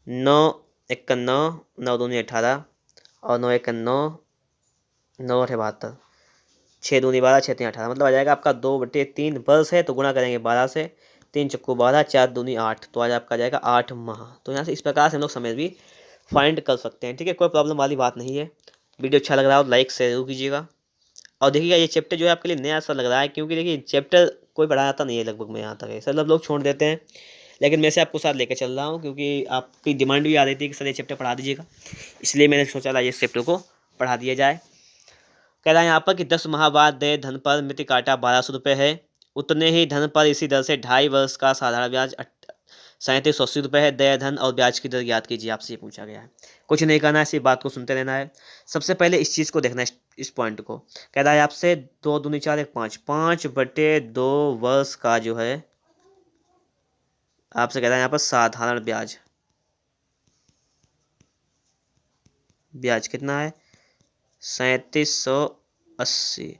9 1 9, 9 दूनी 18 और 9 1 9, 9 8 72, 6 दूनी 12, 6 3 18 मतलब आ जाएगा आपका 2/3 वर्ष है। तो गुणा करेंगे 12 से, 3 चक्कू 12, 4 दूनी 8, तो आज आपका जाएगा 8 माह। तो यहाँ से इस प्रकार से हम लोग समय भी फाइंड कर सकते हैं, ठीक है। कोई प्रॉब्लम वाली बात नहीं है। वीडियो अच्छा लग रहा हो लाइक शेयर जरूर कीजिएगा। और देखिएगा ये चैप्टर जो है आपके लिए नया सा लग रहा है क्योंकि देखिए चैप्टर कोई पढ़ाता नहीं है लगभग में यहाँ तक है, सब लोग छोड़ देते हैं, लेकिन मैं से आपको साथ लेकर चल रहा हूँ क्योंकि आपकी डिमांड भी आ रही थी कि सर ये चैप्टर पढ़ा दीजिएगा, इसलिए मैंने सोचा ये चैप्टर को पढ़ा दिया जाए। कह रहा है यहाँ पर कि 10 माह बाद देय धन पर मिति काटा 1200 रुपये है, उतने ही धन पर इसी दर से 2.5 वर्ष का साधारण ब्याज 3780 रुपये है। देय धन और ब्याज की दर ज्ञात कीजिए, आपसे ये पूछा गया है। कुछ नहीं करना है, सिर्फ बात को सुनते रहना है। सबसे पहले इस चीज़ को देखना है, इस पॉइंट को। कह रहा है आपसे 2 दूनी 4 1 5, 5/2 वर्ष का जो है आपसे कह रहा है यहाँ पर साधारण ब्याज, ब्याज कितना है 3780,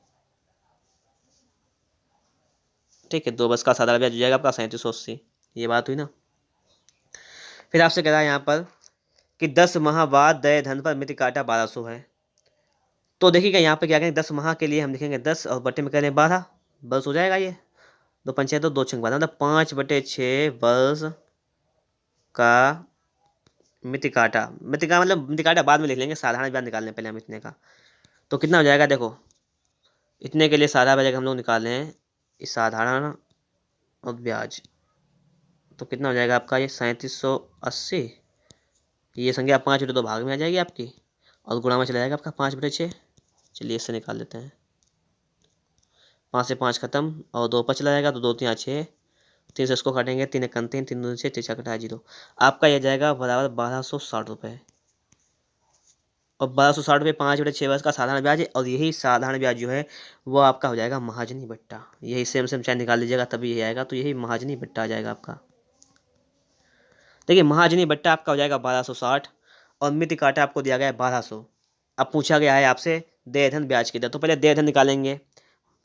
ठीक है। 2 वर्ष का साधारण ब्याज हो जाएगा आपका 3780, ये बात हुई ना। फिर आपसे कह रहा है यहाँ पर कि 10 माह बाद देय धन पर मिति काटा 1200 है। तो देखिएगा यहाँ पे क्या करेंगे, 10 माह के लिए हम लिखेंगे 10 और बटे में करें 12, बस हो जाएगा ये 2 पंचे तो 2 6 12 मतलब 5/6 वर्ष का मिति काटा। मिति का मतलब मिति काटा बाद में लिख लेंगे, साधारण ब्याज निकालने पहले हम इतने का। तो कितना हो जाएगा, देखो इतने के लिए साधारण ब्याज हम लोग निकाल लें, इस साधारण और ब्याज तो कितना हो जाएगा आपका ये 3780। ये संख्या 5/2 भाग में आ जाएगी आपकी, और गुणा में चला जाएगा आपका 5/6। चलिए इससे निकाल लेते हैं। 5 से 5 खत्म और 2 पर चला जाएगा, तो 2 3 6, 3 से इसको काटेंगे, 3 1 3, 3 2 6, 3 कटा 0। आपका यह जाएगा बराबर 1260 रुपये। और 1260 रुपये 5/6 का साधारण ब्याज है, और यही साधारण ब्याज जो है वो आपका हो जाएगा महाजनी बट्टा। यही सेम चाहे निकाल लीजिएगा तभी यही आएगा, तो यही महाजनी बट्टा आ जाएगा आपका। देखिए महाजनी बट्टा आपका हो जाएगा 1260, और मिति काटा आपको दिया गया है 1200। अब पूछा गया है आपसे देय धन ब्याज की दर, तो पहले देय धन निकालेंगे।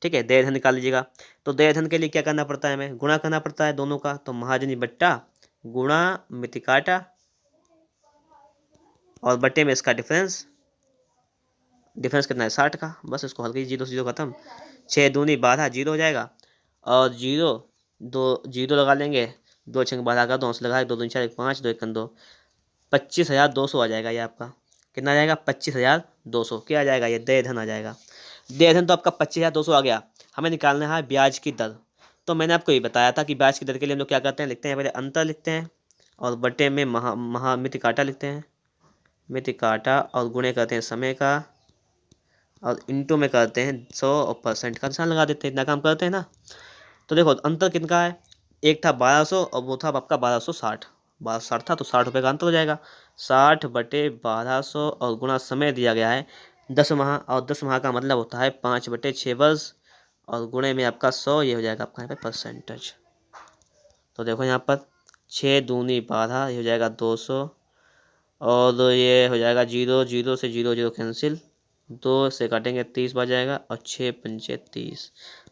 ठीक है, देय धन निकाल लीजिएगा। तो देय धन के लिए क्या करना पड़ता है, हमें गुणा करना पड़ता है दोनों का। तो महाजनी बट्टा गुणा मिति काटा, और बट्टे में इसका डिफरेंस कितना है 60 का। बस इसको हल्के 0 से 0 खत्म, 6 दूनी 12, 0 हो जाएगा। और 0 2 0 लगा लेंगे, 2 6 12 का 2 से लगा, 2 2 4 1 5, 2 1 2, 25,200 आ जाएगा ये आपका। कितना आ जाएगा 25,200। क्या आ जाएगा ये देय धन आ जाएगा। देय धन तो आपका 25,200 आ गया। हमें निकालना है ब्याज की दर। तो मैंने आपको ये बताया था कि ब्याज की दर के लिए हम लोग क्या करते हैं, लिखते हैं पहले अंतर लिखते हैं, और बटे में मिति काटा लिखते हैं, मिति काटा, और गुणे करते हैं समय का, और इंटू में करते हैं 100 और % का निशान लगा देते हैं। इतना काम करते हैं ना। तो देखो अंतर कितना है, एक था 1200 और वो था आपका 1260। 1260 था तो 60 रुपये का अंतर हो जाएगा। 60/1200 और गुणा समय दिया गया है 10 माह, और 10 माह का मतलब होता है 5/6 वर्ष, और गुणे में आपका 100, ये हो जाएगा आपका यहाँ पे परसेंटेज। तो देखो यहाँ पर 6 दूनी 12, ये हो जाएगा 200, और ये हो जाएगा 0 0 से 0 0 कैंसिल, 2 से काटेंगे 30 बच जाएगा, और 6 पंचे 30,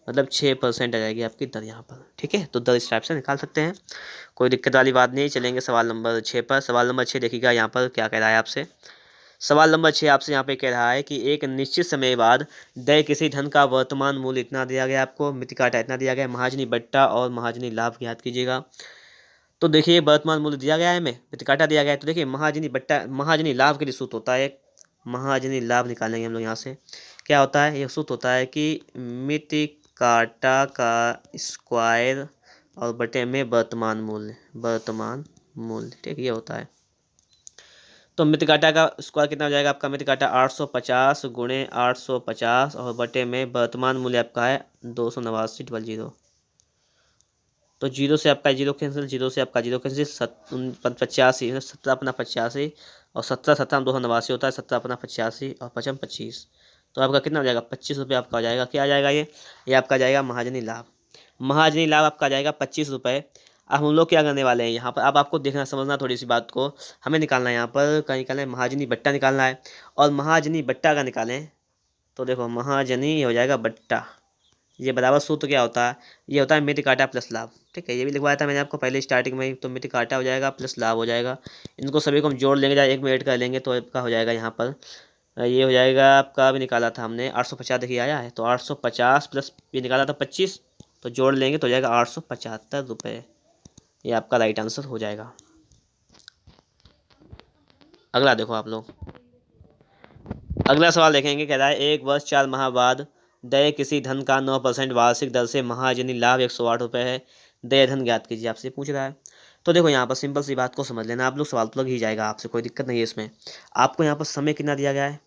मतलब 6% आ जाएगी आपकी दर यहाँ पर। ठीक है, तो दर इस टाइप से निकाल सकते हैं, कोई दिक्कत वाली बात नहीं। चलेंगे सवाल नंबर 6 पर। सवाल नंबर 6 देखिएगा यहाँ पर क्या कह रहा है आपसे। सवाल नंबर 6 आपसे यहाँ पे कह रहा है कि एक निश्चित समय बाद देय किसी धन का वर्तमान मूल्य इतना दिया गया, आपको मिति काटा इतना दिया गया, महाजनी बट्टा और महाजनी लाभ ज्ञात कीजिएगा। तो देखिए वर्तमान मूल्य दिया गया है, हमें मिति काटा दिया गया है। तो देखिए महाजनी बट्टा महाजनी लाभ के लिए सूत्र होता है, महाजनी लाभ निकालेंगे हम लोग यहाँ से। क्या होता है, ये सूत्र होता है कि मिति काटा का स्क्वायर और बटे में वर्तमान मूल्य। ठीक, ये होता है। तो मिति काटा का स्क्वायर कितना हो जाएगा आपका, मिति काटा 850 गुणे 850, और बटे में वर्तमान मूल्य आपका है 289,000। तो 0 से आपका 0 कैंसिल, 0 से आपका 0 कैंसिल, 85, 17 अपना 85, और 17 17 289 होता है, 17 अपना 85 और 55 25। तो आपका कितना हो जाएगा 25 रुपये आपका हो जाएगा। क्या आ जाएगा ये आपका जाएगा महाजनी लाभ। महाजनी लाभ आपका जाएगा 25 रुपये। अब हम लोग क्या करने वाले हैं यहाँ पर, अब आपको देखना समझना थोड़ी सी बात को। हमें निकालना है यहाँ पर क्या निकालना है, महाजनी बट्टा निकालना है। और महाजनी बट्टा का निकालें तो देखो महाजनी हो जाएगा बट्टा, ये बराबर सूत्र क्या होता है, ये होता है मिति काटा प्लस लाभ। ठीक है, ये भी लिखवाया था मैंने आपको पहले स्टार्टिंग में ही। तो मिति काटा हो जाएगा प्लस लाभ हो जाएगा, इनको सभी को हम जोड़ लेंगे, एक में ऐड कर लेंगे तो आपका हो जाएगा यहाँ पर ये हो जाएगा आपका, भी निकाला था हमने 850, देखिए आया है। तो 850 प्लस ये निकाला था 25, तो जोड़ लेंगे तो हो जाएगा 875 रुपये। ये आपका राइट आंसर हो जाएगा। अगला देखो आप लोग, अगला सवाल देखेंगे। कह रहा है 1 वर्ष 4 माह बाद देय किसी धन का 9% वार्षिक दर से महाजनी लाभ 108 रुपये है, देय धन ज्ञात कीजिए, आपसे पूछ रहा है। तो देखो यहाँ पर सिंपल सी बात को समझ लेना आप लोग, सवाल तो लग ही जाएगा आपसे, कोई दिक्कत नहीं है इसमें। आपको यहाँ पर समय कितना दिया गया है,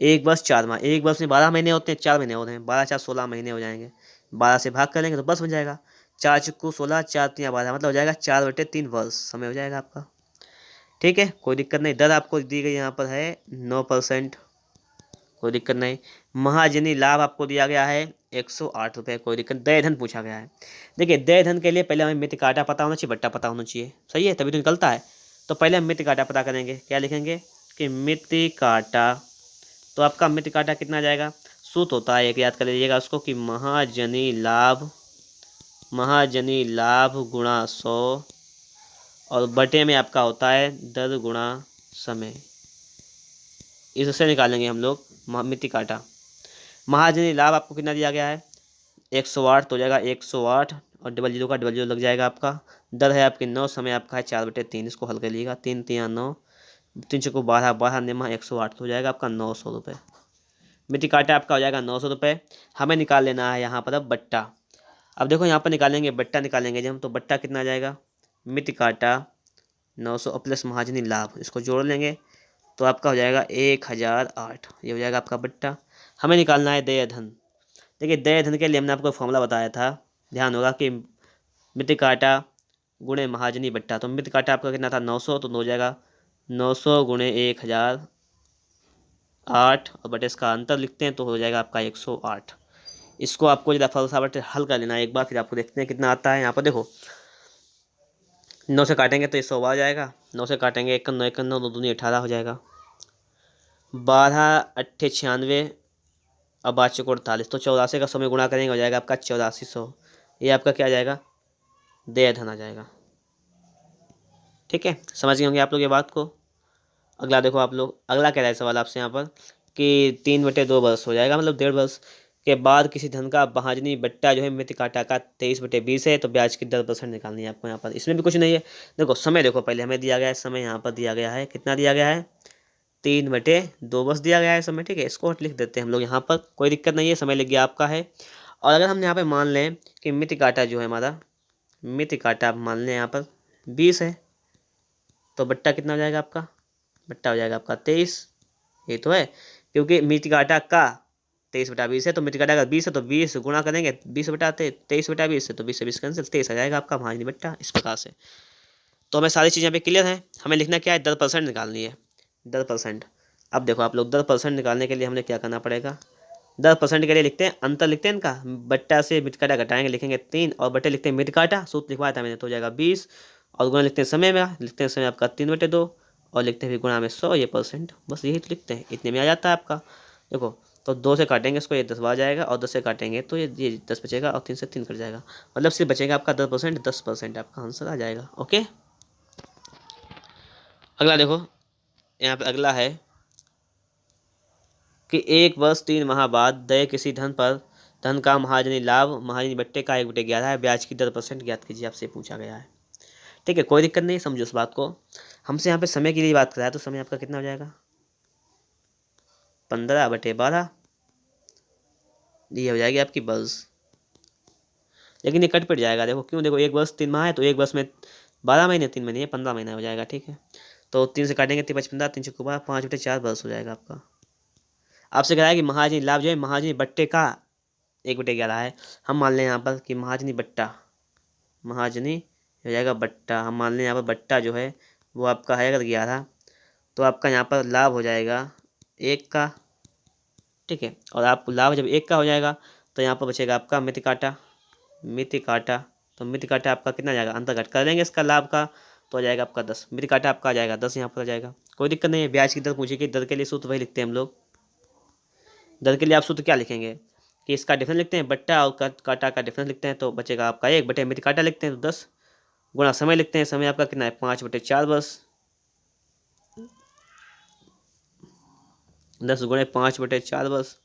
1 वर्ष 4 माह। 1 वर्ष में 12 महीने होते हैं, 4 महीने होते हैं, 12 4 16 महीने हो जाएंगे। 12 से भाग करेंगे तो बस बन जाएगा, 4 चक्कू 16, 4 3 12, मतलब हो जाएगा 4/3 वर्ष समय हो जाएगा आपका। ठीक है, कोई दिक्कत नहीं। दर आपको दी गई यहाँ पर है 9%, कोई दिक्कत नहीं। महाजनी लाभ आपको दिया गया है 108 रुपये, कोई दिक्कत। देय धन पूछा गया है। देखिए देय धन के लिए पहले हमें मिति काटा पता होना चाहिए, बट्टा पता होना चाहिए, सही है, तभी तो निकलता है। तो पहले हम मिति काटा पता करेंगे। क्या लिखेंगे कि मिति काटा, तो आपका मिति काटा कितना जाएगा, सूत्र होता है एक, याद कर लीजिएगा उसको, कि महाजनी लाभ गुणा 100, और बटे में आपका होता है दर गुणा समय। इससे निकालेंगे हम लोग मिति काटा। महाजनी लाभ आपको कितना दिया गया है 108, तो हो जाएगा 108, और डबल जीरो का डबल जीरो लग जाएगा आपका। दर है आपकी 9, समय आपका है 4/3, इसको हल कर लीजिएगा, 3 3 9, 3 चौको 12, 12 निमा 108, तो हो जाएगा आपका 900 रुपये। मिति काटा आपका हो जाएगा 900 रुपये। हमें निकाल लेना है यहाँ पर अब बट्टा। अब देखो यहाँ पर निकालेंगे बट्टा, निकालेंगे जब हम, तो बट्टा कितना आ जाएगा, मित काटा 900 और प्लस महाजनी लाभ, इसको जोड़ लेंगे तो आपका हो जाएगा 1008। ये हो जाएगा आपका बट्टा। हमें निकालना है देय धन। देखिए देय धन के लिए हमने आपको फॉर्मूला बताया था, ध्यान होगा कि मित काटा गुणे महाजनी बट्टा। तो मित काटा आपका कितना था 900, तो हो जाएगा 900 गुणे 1008 और बटे इसका अंतर लिखते हैं तो हो जाएगा आपका 108। इसको आपको जरा फलसावट हल कर लेना है एक बार, फिर आपको देखते हैं कितना आता है। यहाँ पर देखो 9 से काटेंगे तो 100 आ जाएगा, 9 से काटेंगे 1 9 1 9 2 दूनी 18 हो जाएगा, 12 8 96 और 5 चौक 48, तो 84 का 100 में गुणा करेंगे हो जाएगा आपका 8400। ये आपका क्या आ जाएगा, देय धन आ जाएगा। ठीक है, समझ गए होंगे आप लोग ये बात को। अगला देखो आप लोग, अगला कह रहा है सवाल आपसे यहाँ पर कि 3/2 वर्ष हो जाएगा, मतलब 1.5 वर्ष के बाद किसी धन का महाजनी बट्टा जो है मित काटा का 23/20 है, तो ब्याज की 10% निकालनी है आपको। यहाँ पर इसमें भी कुछ नहीं है, देखो समय देखो पहले हमें दिया गया है, समय यहाँ पर दिया गया है, कितना दिया गया है 3/2 वर्ष दिया गया है समय। ठीक है, इसको लिख देते हैं हम लोग यहाँ पर, कोई दिक्कत नहीं है, समय लिख गया आपका है। और अगर हम यहाँ पे मान लें कि मित काटा जो है हमारा, मित काटा आप मान लें यहाँ पर 20 है, तो बट्टा कितना हो जाएगा आपका, बट्टा हो जाएगा आपका 23। ये तो है, क्योंकि मित काटा का 23/20 है, तो मित काटा का 20 है तो 20 गुणा करेंगे 23/20 है, तो 20 से 20 कैंसिल, 23 आ जाएगा आपका महाजनी बट्टा। इस प्रकार से तो हमें सारी चीज़ें यहाँ पे क्लियर हैं। हमें लिखना क्या है, 10% निकालनी है, 10%। अब देखो आप लोग 10% निकालने के लिए हमें क्या करना पड़ेगा, 10% के लिए लिखते हैं, अंतर लिखते हैं इनका, बट्टा से मित काटा घटाएंगे, लिखेंगे 3 और बट्टे लिखते हैं मित काटा, सूत्र लिखवाया था मैंने, तो हो जाएगा 20 और गुणा लिखते हैं समय में, लिखते हैं समय आपका 3/2 और लिखते हैं फिर गुणा में 100, ये %, बस यही तो लिखते हैं, इतने में आ जाता है आपका। देखो तो 2 से काटेंगे इसको, ये 10 आ जाएगा, और 10 से काटेंगे तो ये 10 बचेगा, और 3 से 3 कट जाएगा, मतलब सिर्फ बचेगा आपका 10% आपका आंसर आ जाएगा। ओके, अगला देखो यहाँ पे अगला है कि 1 वर्ष 3 माह बाद देय किसी धन पर धन का महाजनी लाभ महाजनी बट्टे का 1/11 है, ब्याज की 10% ज्ञात कीजिए, आपसे पूछा गया है। ठीक है, कोई दिक्कत नहीं, समझो उस बात को। हमसे यहाँ पे समय के लिए बात कराया, तो समय आपका कितना हो जाएगा 15/12, ये हो जाएगी आपकी वर्ष। लेकिन ये कट पिट जाएगा, देखो क्यों, देखो 1 वर्ष 3 माह है, तो 1 वर्ष में 12 महीने, 3 महीने 15 महीना हो जाएगा। ठीक है, तो 3 से काटेंगे 3×15, 3 × 5/4 वर्ष हो जाएगा आपका। आपसे कह रहा है कि महाजनी लाभ जो है महाजनी बट्टे का 1/11 है, हम मान लें यहाँ पर कि महाजनी बट्टा, महाजनी हो जाएगा बट्टा, हम मान लें यहाँ पर बट्टा जो है वो आपका है अगर 11, तो आपका यहाँ पर लाभ हो जाएगा 1 का। ठीक है, और आपको लाभ जब 1 का हो जाएगा तो यहाँ पर बचेगा आपका मित काटा, मित काटा, तो मित काटा आपका कितना जाएगा, अंतर घट कर देंगे इसका लाभ का, तो आ जाएगा आपका 10, मित काटा आपका आ जाएगा 10, यहाँ पर आ जाएगा। कोई दिक्कत नहीं है, ब्याज की दर पूछेगी, दर के लिए सूत्र वही लिखते हैं हम लोग। दर के लिए आप सूत्र क्या लिखेंगे कि इसका डिफरेंस लिखते हैं, बट्टा और काटा का डिफरेंस लिखते हैं, तो बचेगा आपका 1 बटे मित काटा लिखते हैं तो 10 गुणा समय लिखते हैं, समय आपका कितना है 5/4 वर्ष, 10 गुणे 5/4 वर्ष,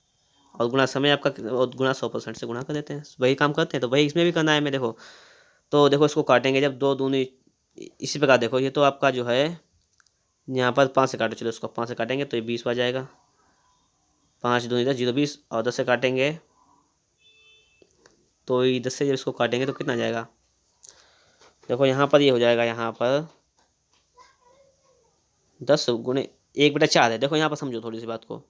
और गुणा समय आपका और गुणा 100% से गुणा कर देते हैं, वही काम करते हैं, तो वही इसमें भी करना है। मैं देखो तो देखो इसको काटेंगे जब 2 दूनी, इसी प्रकार देखो ये तो आपका जो है यहाँ पर 5 से काटो, चलो इसको 5 से काटेंगे तो ये 20 आ जाएगा, 5 दूनी 10, 0 20, और 10 से काटेंगे तो ये 10 से जब इसको काटेंगे तो कितना आ जाएगा, देखो यहाँ पर ये हो जाएगा, यहाँ पर 10 गुणे 1/4 है। देखो यहाँ पर समझो थोड़ी सी बात को,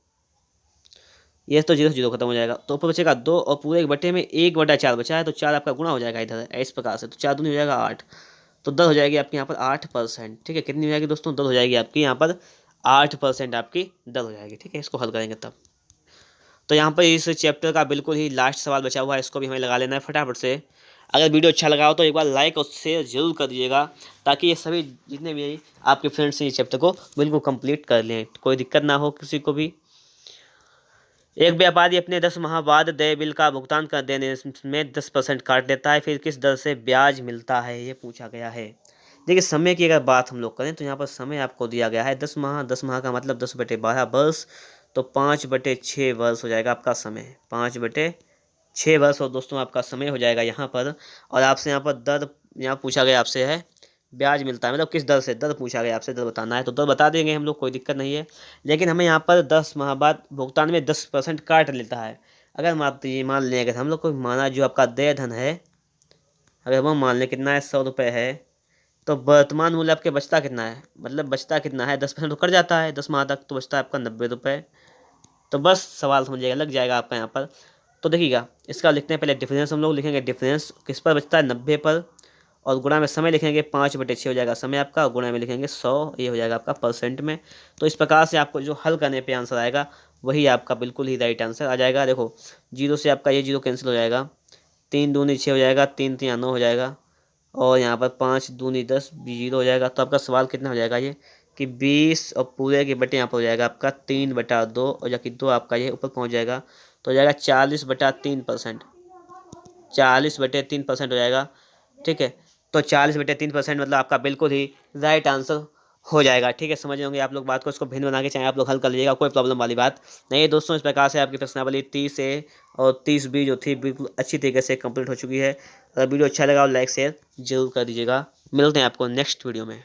ये तो 0 से 0 खत्म हो जाएगा, तो ऊपर बचेगा 2 और पूरे 1 बटे में 1/4 बचा है, तो 4 आपका गुणा हो जाएगा इधर इस प्रकार से, तो 4 दूनी हो जाएगा 8, तो 10 हो जाएगी आपकी यहाँ पर 8%। ठीक है, कितनी हो जाएगी दोस्तों, 10 हो जाएगी आपकी यहाँ पर 8% आपकी दर हो जाएगी। ठीक है, इसको हल करेंगे तब। तो यहाँ पर इस चैप्टर का बिल्कुल ही लास्ट सवाल बचा हुआ है, इसको भी हमें लगा लेना है फटाफट से। अगर वीडियो अच्छा लगा हो तो एक बार लाइक और शेयर जरूर कर दीजिएगा, ताकि ये सभी जितने भी आपके फ्रेंड्स हैं इस चैप्टर को बिल्कुल कंप्लीट कर लें, कोई दिक्कत ना हो किसी को भी। एक व्यापारी अपने 10 माह बाद देय बिल का भुगतान कर देने में 10% काट देता है, फिर किस दर से ब्याज मिलता है, ये पूछा गया है। देखिए समय की अगर बात हम लोग करें तो यहाँ पर समय आपको दिया गया है 10 माह, 10 माह का मतलब 10/12 वर्ष, तो 5/6 वर्ष हो जाएगा आपका समय, 5/6 वर्ष, और दोस्तों आपका समय हो जाएगा यहाँ पर। और आपसे यहाँ पर दर यहाँ पूछा गया आपसे है ब्याज मिलता है, मतलब किस दर से, दर पूछा गया आपसे, दर बताना है, तो दर बता देंगे हम लोग, कोई दिक्कत नहीं है। लेकिन हमें यहाँ पर 10 माह बाद भुगतान में 10% काट लेता है। अगर मान लें अगर हम लोग को माना जो आपका देय धन है अगर वो मान लें कितना है 100 रुपये है, तो वर्तमान मूल्य आपके बचता कितना है, मतलब बचता कितना है 10% तो कट जाता है 10 माह तक, तो बचता है आपका 90 रुपये। तो बस सवाल समझिएगा, लग जाएगा आपका यहाँ पर। तो देखिएगा इसका लिखते हैं पहले डिफरेंस, हम लोग लिखेंगे डिफरेंस किस पर बचता है 90 पर, और गुणा में समय लिखेंगे 5/6 हो जाएगा समय आपका, और गुणा में लिखेंगे 100, ये हो जाएगा आपका परसेंट में। तो इस प्रकार से आपको जो हल करने पे आंसर आएगा वही आपका बिल्कुल ही राइट आंसर आ जाएगा। देखो जीरो से आपका ये जीरो कैंसिल हो जाएगा, 3 दूनी 6 हो जाएगा, 3 3 9 हो जाएगा, और यहाँ पर 5 दूनी 10 जीरो हो जाएगा। तो आपका सवाल कितना हो जाएगा ये कि 20, और पूरे के बटे यहाँ पर हो जाएगा आपका 3/2, और जाकि 2 आपका ये ऊपर पहुँच जाएगा, तो हो जाएगा 40/3%, 40/3% हो जाएगा। ठीक है, तो 40/3% मतलब आपका बिल्कुल ही राइट आंसर हो जाएगा। ठीक है, समझ होंगे आप लोग बात को, इसको भिन्न बना के चाहे आप लोग हल कर लीजिएगा, कोई प्रॉब्लम वाली बात नहीं है दोस्तों। इस प्रकार से आपकी प्रश्नावली 30 से और 30B जो थी बिल्कुल अच्छी तरीके से कंप्लीट हो चुकी है। अगर वीडियो अच्छा लगा और लाइक शेयर जरूर कर दीजिएगा। मिलते हैं आपको नेक्स्ट वीडियो में।